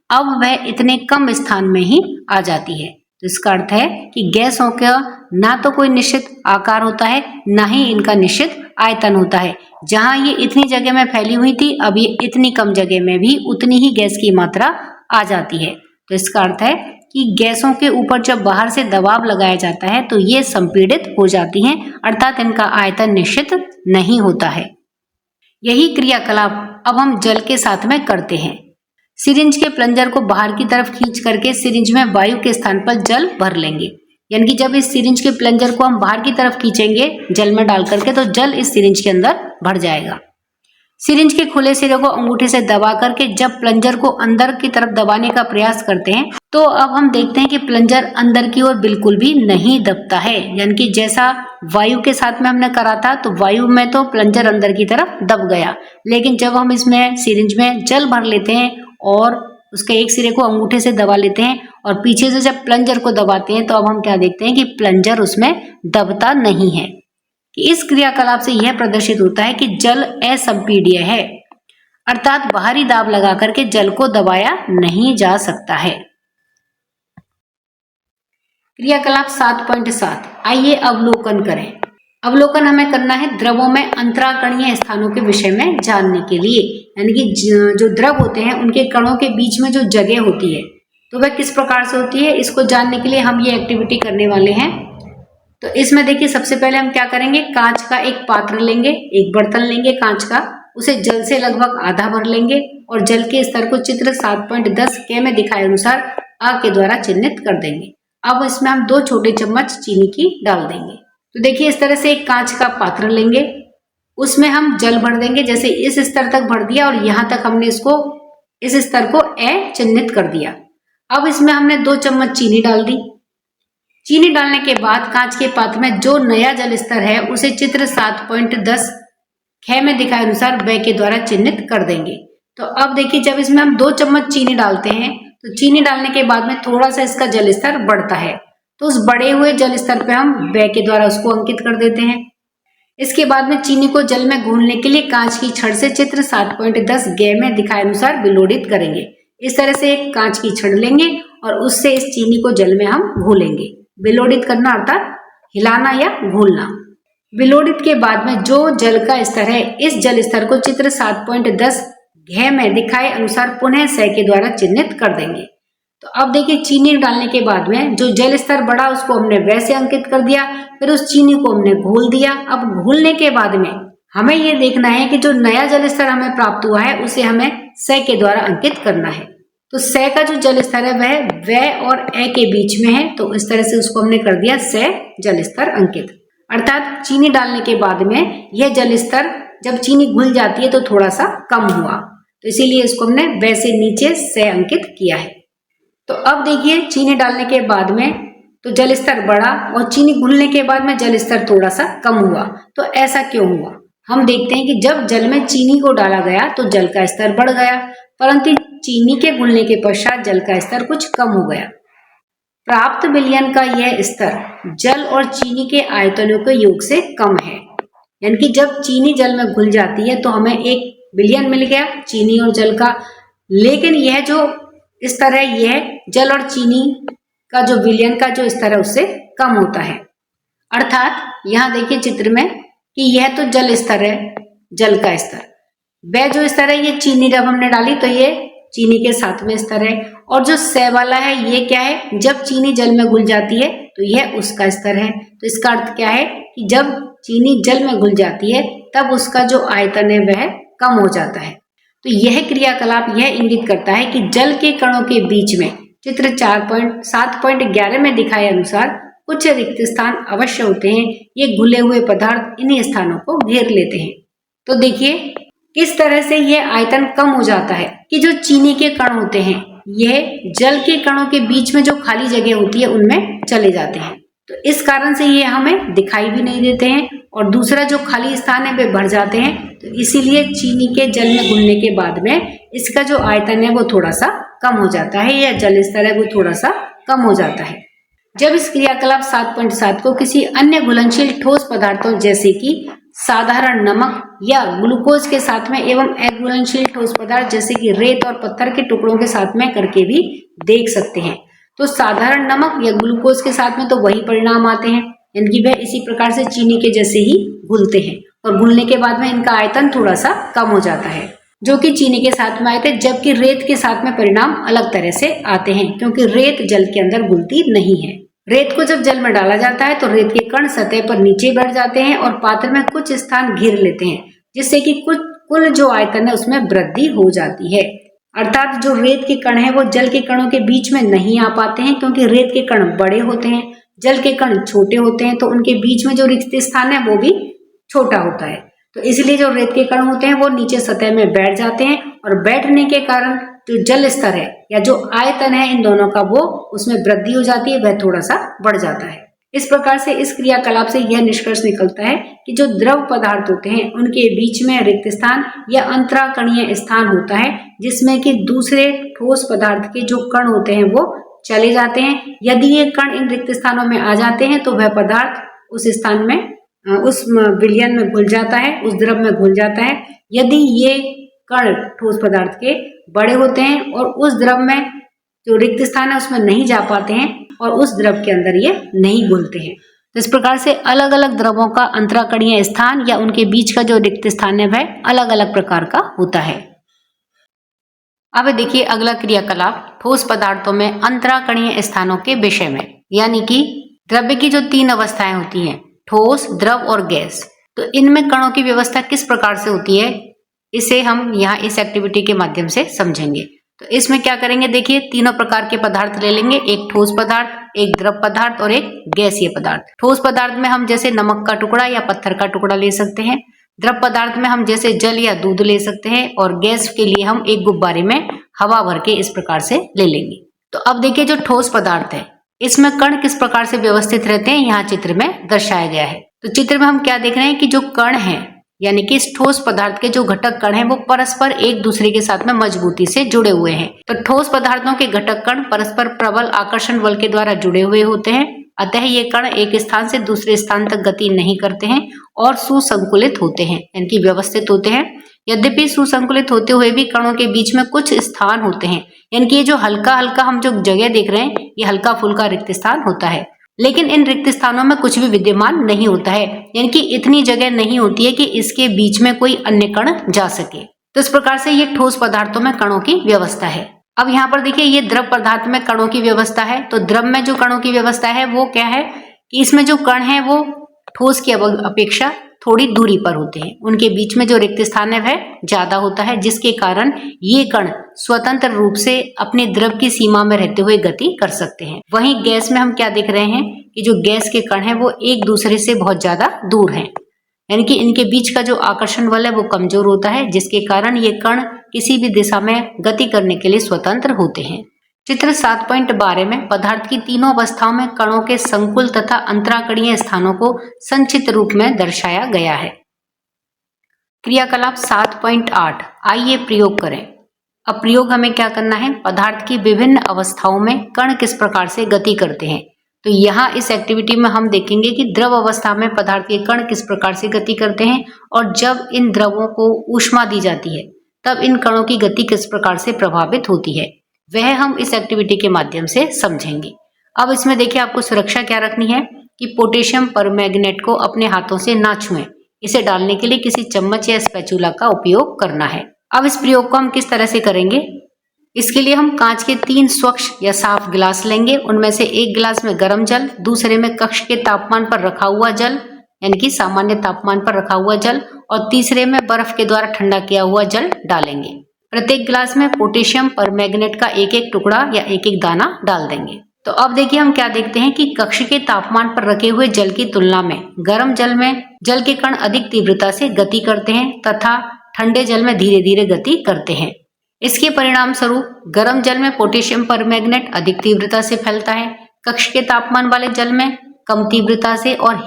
अब वह इतने कम स्थान में ही आ जाती है। तो इसका अर्थ है कि गैसों का ना तो कोई निश्चित आकार होता है, ना ही इनका निश्चित आयतन होता है। जहां ये इतनी जगह में फैली हुई थी अब ये इतनी कम जगह में भी उतनी ही गैस की मात्रा आ जाती है। तो इसका अर्थ है कि गैसों के ऊपर जब बाहर से दबाव लगाया जाता है तो ये संपीड़ित हो जाती हैं, अर्थात इनका आयतन निश्चित नहीं होता है। यही क्रियाकलाप अब हम जल के साथ में करते हैं। सिरिंज के प्लंजर को बाहर की तरफ खींच करके सिरिंज में वायु के स्थान पर जल भर लेंगे। यानी कि जब इस सिरिंज के प्लंजर को हम बाहर की तरफ खींचेंगे जल में डाल करके तो जल इस सिरिंज के अंदर भर जाएगा। सिरिंज के खुले सिरे को अंगूठे से दबा करके जब प्लंजर को अंदर की तरफ दबाने का प्रयास करते हैं तो अब हम देखते हैं कि प्लंजर अंदर की ओर बिल्कुल भी नहीं दबता है। यानी कि जैसा वायु के साथ में हमने करा था तो वायु में तो प्लंजर अंदर की तरफ दब गया, लेकिन जब हम इसमें सिरिंज में जल भर लेते हैं और उसके एक सिरे को अंगूठे से दबा लेते हैं और पीछे से जब प्लंजर को दबाते हैं तो अब हम क्या देखते हैं कि प्लंजर उसमें दबता नहीं है। इस क्रियाकलाप से यह प्रदर्शित होता है कि जल असंपीड्य है, अर्थात बाहरी दाब लगा करके जल को दबाया नहीं जा सकता है। क्रियाकलाप 7.7 आइए अवलोकन करें। अवलोकन हमें करना है द्रवों में अंतराकणीय स्थानों के विषय में जानने के लिए। यानी कि जो द्रव होते हैं उनके कणों के बीच में जो जगह होती है तो वह किस प्रकार से होती है, इसको जानने के लिए हम ये एक्टिविटी करने वाले हैं। तो इसमें देखिए सबसे पहले हम क्या करेंगे, कांच का एक पात्र लेंगे, एक बर्तन लेंगे कांच का, उसे जल से लगभग आधा भर लेंगे और जल के स्तर को चित्र 7.10 क में दिखाए अनुसार आ के द्वारा चिन्हित कर देंगे। अब इसमें हम 2 छोटे चम्मच चीनी की डाल देंगे। तो देखिए इस तरह से एक कांच का पात्र लेंगे, उसमें हम जल भर देंगे। जैसे इस स्तर तक भर दिया और यहाँ तक हमने इसको इस स्तर को ए चिन्हित कर दिया। अब इसमें हमने 2 चम्मच चीनी डाल दी। चीनी डालने के बाद कांच के पात्र में जो नया जल स्तर है उसे चित्र 7.10 ख में दिखाए अनुसार ब के द्वारा चिन्हित कर देंगे। तो अब देखिए जब इसमें हम 2 चम्मच चीनी डालते हैं तो चीनी डालने के बाद में थोड़ा सा इसका जल स्तर बढ़ता है, तो उस बढ़े हुए जल स्तर पे हम ब के द्वारा उसको अंकित कर देते हैं। इसके बाद में चीनी को जल में घोलने के लिए कांच की छड़ से चित्र 7.10 ग में दिखाए अनुसार विलोडित करेंगे। इस तरह से एक कांच की छड़ लेंगे और उससे इस चीनी को जल में हम घोलेंगे। विलोडित करना अर्थात हिलाना या घोलना। विलोडित के बाद में जो जल का स्तर है इस जल स्तर को चित्र 7.10 घ में दिखाए अनुसार पुनः स के द्वारा चिन्हित कर देंगे। तो अब देखिए चीनी डालने के बाद में जो जल स्तर बढ़ा उसको हमने वैसे अंकित कर दिया, फिर उस चीनी को हमने घोल दिया। अब घोलने के बाद में हमें ये देखना है कि जो नया जल स्तर हमें प्राप्त हुआ है उसे हमें से के द्वारा अंकित करना है। तो से का जो जल स्तर है वह व और ए के बीच में है, तो इस तरह से उसको हमने कर दिया से जल स्तर अंकित। अर्थात चीनी डालने के बाद में यह जल स्तर जब चीनी घुल जाती है तो थोड़ा सा कम हुआ, तो इसीलिए इसको हमने वैसे नीचे से अंकित किया है। तो अब देखिए चीनी डालने के बाद में तो जल स्तर बढ़ा और चीनी घुलने के बाद में जल स्तर थोड़ा सा कम हुआ। तो ऐसा क्यों हुआ? हम देखते हैं कि जब जल में चीनी को डाला गया तो जल का स्तर बढ़ गया, परंतु चीनी के घुलने के पश्चात जल का स्तर कुछ कम हो गया। प्राप्त विलयन का यह स्तर जल और चीनी के आयतनों के योग से कम है, यानी कि जब चीनी जल में घुल जाती है तो हमें एक विलयन मिल गया चीनी और जल का, लेकिन यह जो स्तर है यह जल और चीनी का जो विलयन का जो स्तर है उससे कम होता है। अर्थात यहाँ देखिए चित्र में कि यह तो जल स्तर है, जल का स्तर, वह जो स्तर है ये चीनी जब हमने डाली तो ये चीनी के साथ में स्तर है, और जो से वाला है ये क्या है, जब चीनी जल में घुल जाती है तो यह उसका स्तर है। तो इसका अर्थ क्या है कि जब चीनी जल में घुल जाती है तब उसका जो आयतन है वह कम हो जाता है। तो यह क्रियाकलाप यह इंगित करता है कि जल के कणों के बीच में चित्र 7.11 में दिखाए अनुसार कुछ रिक्त स्थान अवश्य होते हैं। ये घुले हुए पदार्थ इन्हीं स्थानों को घेर लेते हैं। तो देखिए किस तरह से यह आयतन कम हो जाता है कि जो चीनी के कण होते हैं यह जल के कणों के बीच में जो खाली जगह होती है उनमें चले जाते हैं। तो इस कारण से ये हमें दिखाई भी नहीं देते हैं, और दूसरा जो खाली स्थान है वे भर जाते हैं। तो इसीलिए चीनी के जल में घुलने के बाद में इसका जो आयतन है वो थोड़ा सा कम हो जाता है, या जल स्तर है वो थोड़ा सा कम हो जाता है। जब इस क्रियाकलाप 7.7 को किसी अन्य घुलनशील ठोस पदार्थों जैसे कि साधारण नमक या ग्लूकोज के साथ में एवं अघुलनशील ठोस पदार्थ जैसे कि रेत और पत्थर के टुकड़ों के साथ में करके भी देख सकते हैं। तो साधारण नमक या ग्लूकोज के साथ में तो वही परिणाम आते हैं, यानी कि वह इसी प्रकार से चीनी के जैसे ही घुलते हैं, और घुलने के बाद में इनका आयतन थोड़ा सा कम हो जाता है, जो कि चीनी के साथ में आए थे। जबकि रेत के साथ में परिणाम अलग तरह से आते हैं, क्योंकि रेत जल के अंदर घुलती नहीं है। रेत को जब जल में डाला जाता है तो रेत के कण सतह पर नीचे बैठ जाते हैं और पात्र में कुछ स्थान घेर लेते हैं, जिससे कि कुल जो आयतन है उसमें वृद्धि हो जाती है। अर्थात जो रेत के कण है वो जल के कणों के बीच में नहीं आ पाते हैं, क्योंकि रेत के कण बड़े होते हैं, जल के कण छोटे होते हैं, तो उनके बीच में जो रिक्त स्थान है वो भी छोटा होता है। तो इसलिए जो रेत के कण होते हैं वो नीचे सतह में बैठ जाते हैं, और बैठने के कारण जो जल स्तर है या जो आयतन है इन दोनों का वो उसमें वृद्धि हो जाती है, वह थोड़ा सा बढ़ जाता है। इस प्रकार से इस क्रियाकलाप से यह निष्कर्ष निकलता है कि जो द्रव पदार्थ होते हैं उनके बीच में रिक्त स्थान या अंतराकणीय स्थान होता है, जिसमें कि दूसरे ठोस पदार्थ के जो कण होते हैं वो चले जाते हैं। यदि ये कण इन रिक्त स्थानों में आ जाते हैं तो वह पदार्थ उस स्थान में उस विलयन में घुल जाता है, उस द्रव में घुल जाता है। यदि ये कण ठोस पदार्थ के बड़े होते हैं और उस द्रव में जो रिक्त स्थान है उसमें नहीं जा पाते हैं और उस द्रव के अंदर ये नहीं घुलते हैं। तो इस प्रकार से अलग अलग द्रवों का अंतराकणीय स्थान या उनके बीच का जो रिक्त स्थान है वह अलग अलग प्रकार का होता है। अब देखिए अगला क्रियाकलाप ठोस पदार्थों में अंतराकणीय स्थानों के विषय में, यानी कि द्रव्य की जो 3 अवस्थाएं होती हैं, ठोस, द्रव और गैस। तो इनमें कणों की व्यवस्था किस प्रकार से होती है, इसे हम यहाँ इस एक्टिविटी के माध्यम से समझेंगे। तो इसमें क्या करेंगे, देखिए 3 प्रकार के पदार्थ ले लेंगे, एक ठोस पदार्थ, एक द्रव पदार्थ और एक गैसीय पदार्थ। ठोस पदार्थ में हम जैसे नमक का टुकड़ा या पत्थर का टुकड़ा ले सकते हैं। द्रव पदार्थ में हम जैसे जल या दूध ले सकते हैं, और गैस के लिए हम एक गुब्बारे में हवा भर के इस प्रकार से ले लेंगे। तो अब देखिए जो ठोस पदार्थ है इसमें कण किस प्रकार से व्यवस्थित रहते हैं, यहाँ चित्र में दर्शाया गया है। तो चित्र में हम क्या देख रहे हैं कि जो कण है, यानी कि इस ठोस पदार्थ के जो घटक कण हैं वो परस्पर एक दूसरे के साथ में मजबूती से जुड़े हुए हैं। तो ठोस पदार्थों के घटक कण परस्पर प्रबल आकर्षण बल के द्वारा जुड़े हुए होते हैं, अतः ये कण एक स्थान से दूसरे स्थान तक गति नहीं करते हैं और सुसंकुलित होते हैं, यानी कि व्यवस्थित होते हैं। यद्यपि सुसंकुलित होते हुए भी कणों के बीच में कुछ स्थान होते हैं, यानी कि ये जो हल्का हल्का हम जो जगह देख रहे हैं ये हल्का फुल्का रिक्त स्थान होता है, लेकिन इन रिक्त स्थानों में कुछ भी विद्यमान नहीं होता है, यानी कि इतनी जगह नहीं होती है कि इसके बीच में कोई अन्य कण जा सके। तो इस प्रकार से ये ठोस पदार्थों में कणों की व्यवस्था है। अब यहाँ पर देखिए ये द्रव पदार्थ में कणों की व्यवस्था है। तो द्रव में जो कणों की व्यवस्था है वो क्या है कि इसमें जो कण है वो ठोस की अपेक्षा थोड़ी दूरी पर होते हैं, उनके बीच में जो रिक्त स्थान है वह ज्यादा होता है, जिसके कारण ये कण स्वतंत्र रूप से अपने द्रव की सीमा में रहते हुए गति कर सकते हैं। वहीं गैस में हम क्या देख रहे हैं कि जो गैस के कण हैं वो एक दूसरे से बहुत ज्यादा दूर हैं, यानी कि इनके बीच का जो आकर्षण बल है वो कमजोर होता है, जिसके कारण ये कण किसी भी दिशा में गति करने के लिए स्वतंत्र होते हैं। चित्र 7.12 में पदार्थ की तीनों अवस्थाओं में कणों के संकुल तथा अंतराकणीय स्थानों को संक्षिप्त रूप में दर्शाया गया है। क्रियाकलाप 7.8 आइए प्रयोग करें। अब प्रयोग हमें क्या करना है, पदार्थ की विभिन्न अवस्थाओं में कण किस प्रकार से गति करते हैं। तो यहाँ इस एक्टिविटी में हम देखेंगे कि द्रव अवस्था में पदार्थ के कण किस प्रकार से गति करते हैं और जब इन द्रवों को ऊष्मा दी जाती है तब इन कणों की गति किस प्रकार से प्रभावित होती है, वह हम इस एक्टिविटी के माध्यम से समझेंगे। अब इसमें देखिए आपको सुरक्षा क्या रखनी है कि पोटेशियम परमैंगनेट को अपने हाथों से ना छुएं, इसे डालने के लिए किसी चम्मच या स्पैचुला का उपयोग करना है। अब इस प्रयोग को हम किस तरह से करेंगे, इसके लिए हम कांच के 3 स्वच्छ या साफ गिलास लेंगे। उनमें से एक गिलास में गर्म जल, दूसरे में कक्ष के तापमान पर रखा हुआ जल यानी कि सामान्य तापमान पर रखा हुआ जल और तीसरे में बर्फ के द्वारा ठंडा किया हुआ जल डालेंगे। प्रत्येक गिलास में पोटेशियम परमैंगनेट का एक एक टुकड़ा या एक एक दाना डाल देंगे। तो अब देखिए हम क्या देखते हैं कि कक्ष के तापमान पर रखे हुए जल की तुलना में गर्म जल में जल के कण अधिक तीव्रता से गति करते हैं तथा ठंडे जल में धीरे धीरे गति करते हैं। इसके परिणाम स्वरूप गर्म जल में पोटेशियम परमैंगनेट अधिक तीव्रता से फैलता है, कक्ष के तापमान वाले जल में कम तीव्रता से और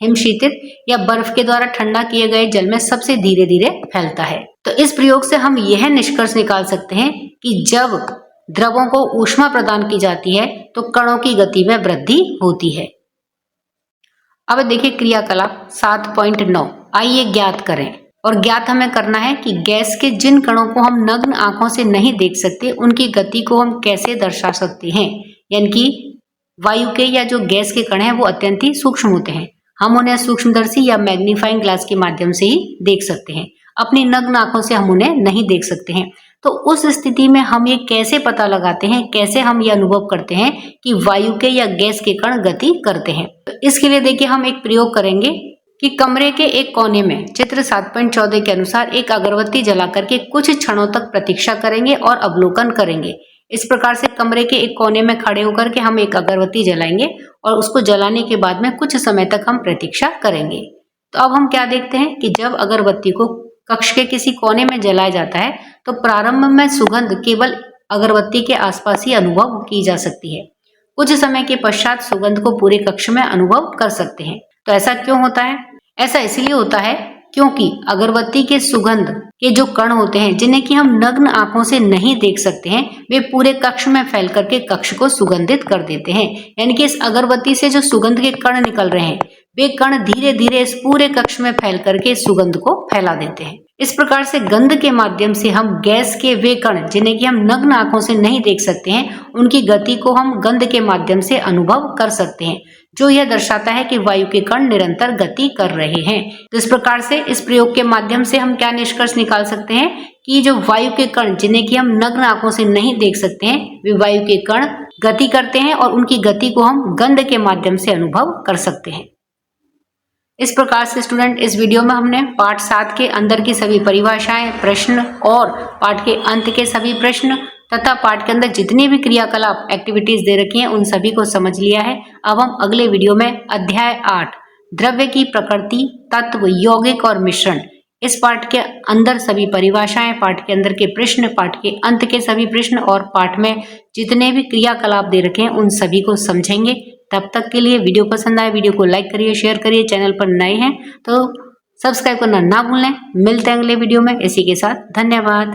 हिमशीतित या बर्फ के द्वारा ठंडा किए गए जल में सबसे धीरे धीरे फैलता है। तो इस प्रयोग से हम यह निष्कर्ष निकाल सकते हैं कि जब द्रवों को ऊष्मा प्रदान की जाती है तो कणों की गति में वृद्धि होती है। अब देखिए क्रियाकलाप 7.9 आइए ज्ञात करें। और ज्ञात हमें करना है कि गैस के जिन कणों को हम नग्न आंखों से नहीं देख सकते उनकी गति को हम कैसे दर्शा सकते हैं, यानी कि वायु के या जो गैस के कण हैं वो अत्यंत ही सूक्ष्म होते हैं, हम उन्हें सूक्ष्मदर्शी या मैग्नीफाइंग ग्लास के माध्यम से ही देख सकते हैं, अपनी नग्न आंखों से हम उन्हें नहीं देख सकते हैं। तो उस स्थिति में हम ये कैसे पता लगाते हैं, कैसे हम ये अनुभव करते हैं कि वायु के या गैस के कण गति करते हैं। तो इसके लिए देखिए हम एक प्रयोग करेंगे कि कमरे के एक कोने में चित्र 7.14 के अनुसार एक अगरबत्ती जला करके कुछ क्षणों तक प्रतीक्षा करेंगे और अवलोकन करेंगे। इस प्रकार से कमरे के एक कोने में खड़े होकर के हम एक अगरबत्ती जलाएंगे और उसको जलाने के बाद में कुछ समय तक हम प्रतीक्षा करेंगे। तो अब हम क्या देखते हैं कि जब अगरबत्ती को कक्ष के किसी कोने में जलाया जाता है तो प्रारंभ में सुगंध केवल अगरबत्ती के आसपास ही अनुभव की जा सकती है, कुछ समय के पश्चात सुगंध को पूरे कक्ष में अनुभव कर सकते हैं। तो ऐसा क्यों होता है? ऐसा इसलिए होता है क्योंकि अगरबत्ती के सुगंध के जो कण होते हैं जिन्हें कि हम नग्न आंखों से नहीं देख सकते हैं, वे पूरे कक्ष में फैल करके कक्ष को सुगंधित कर देते हैं। यानी कि इस अगरबत्ती से जो सुगंध के कण निकल रहे हैं वे कण धीरे धीरे इस पूरे कक्ष में फैल करके सुगंध को फैला देते हैं। इस प्रकार से गंध के माध्यम से हम गैस के वे कण जिन्हें कि हम नग्न आंखों से नहीं देख सकते हैं उनकी गति को हम गंध के माध्यम से अनुभव कर सकते हैं, जो यह दर्शाता है कि वायु के कण निरंतर गति कर रहे हैं। तो इस प्रकार से इस प्रयोग के माध्यम से हम क्या निष्कर्ष निकाल सकते हैं कि जो वायु के कण जिन्हें कि हम नग्न आंखों से नहीं देख सकते हैं वे वायु के कण गति करते हैं और उनकी गति को हम गंध के माध्यम से अनुभव कर सकते हैं। इस प्रकार से स्टूडेंट इस वीडियो में हमने पाठ 7 के अंदर की सभी परिभाषाएं, प्रश्न और पाठ के अंत के सभी प्रश्न तथा पाठ के अंदर जितनी भी क्रियाकलाप एक्टिविटीज दे रखी हैं उन सभी को समझ लिया है। अब हम अगले वीडियो में अध्याय 8 द्रव्य की प्रकृति, तत्व, यौगिक और मिश्रण, इस पाठ के अंदर सभी परिभाषाएं, पाठ के अंदर के प्रश्न, पाठ के अंत के सभी प्रश्न और पाठ में जितने भी क्रियाकलाप दे रखे हैं उन सभी को समझेंगे। तब तक के लिए वीडियो पसंद आए वीडियो को लाइक करिए, शेयर करिए, चैनल पर नए हैं तो सब्सक्राइब करना ना भूलें। मिलते हैं अगले वीडियो में इसी के साथ। धन्यवाद।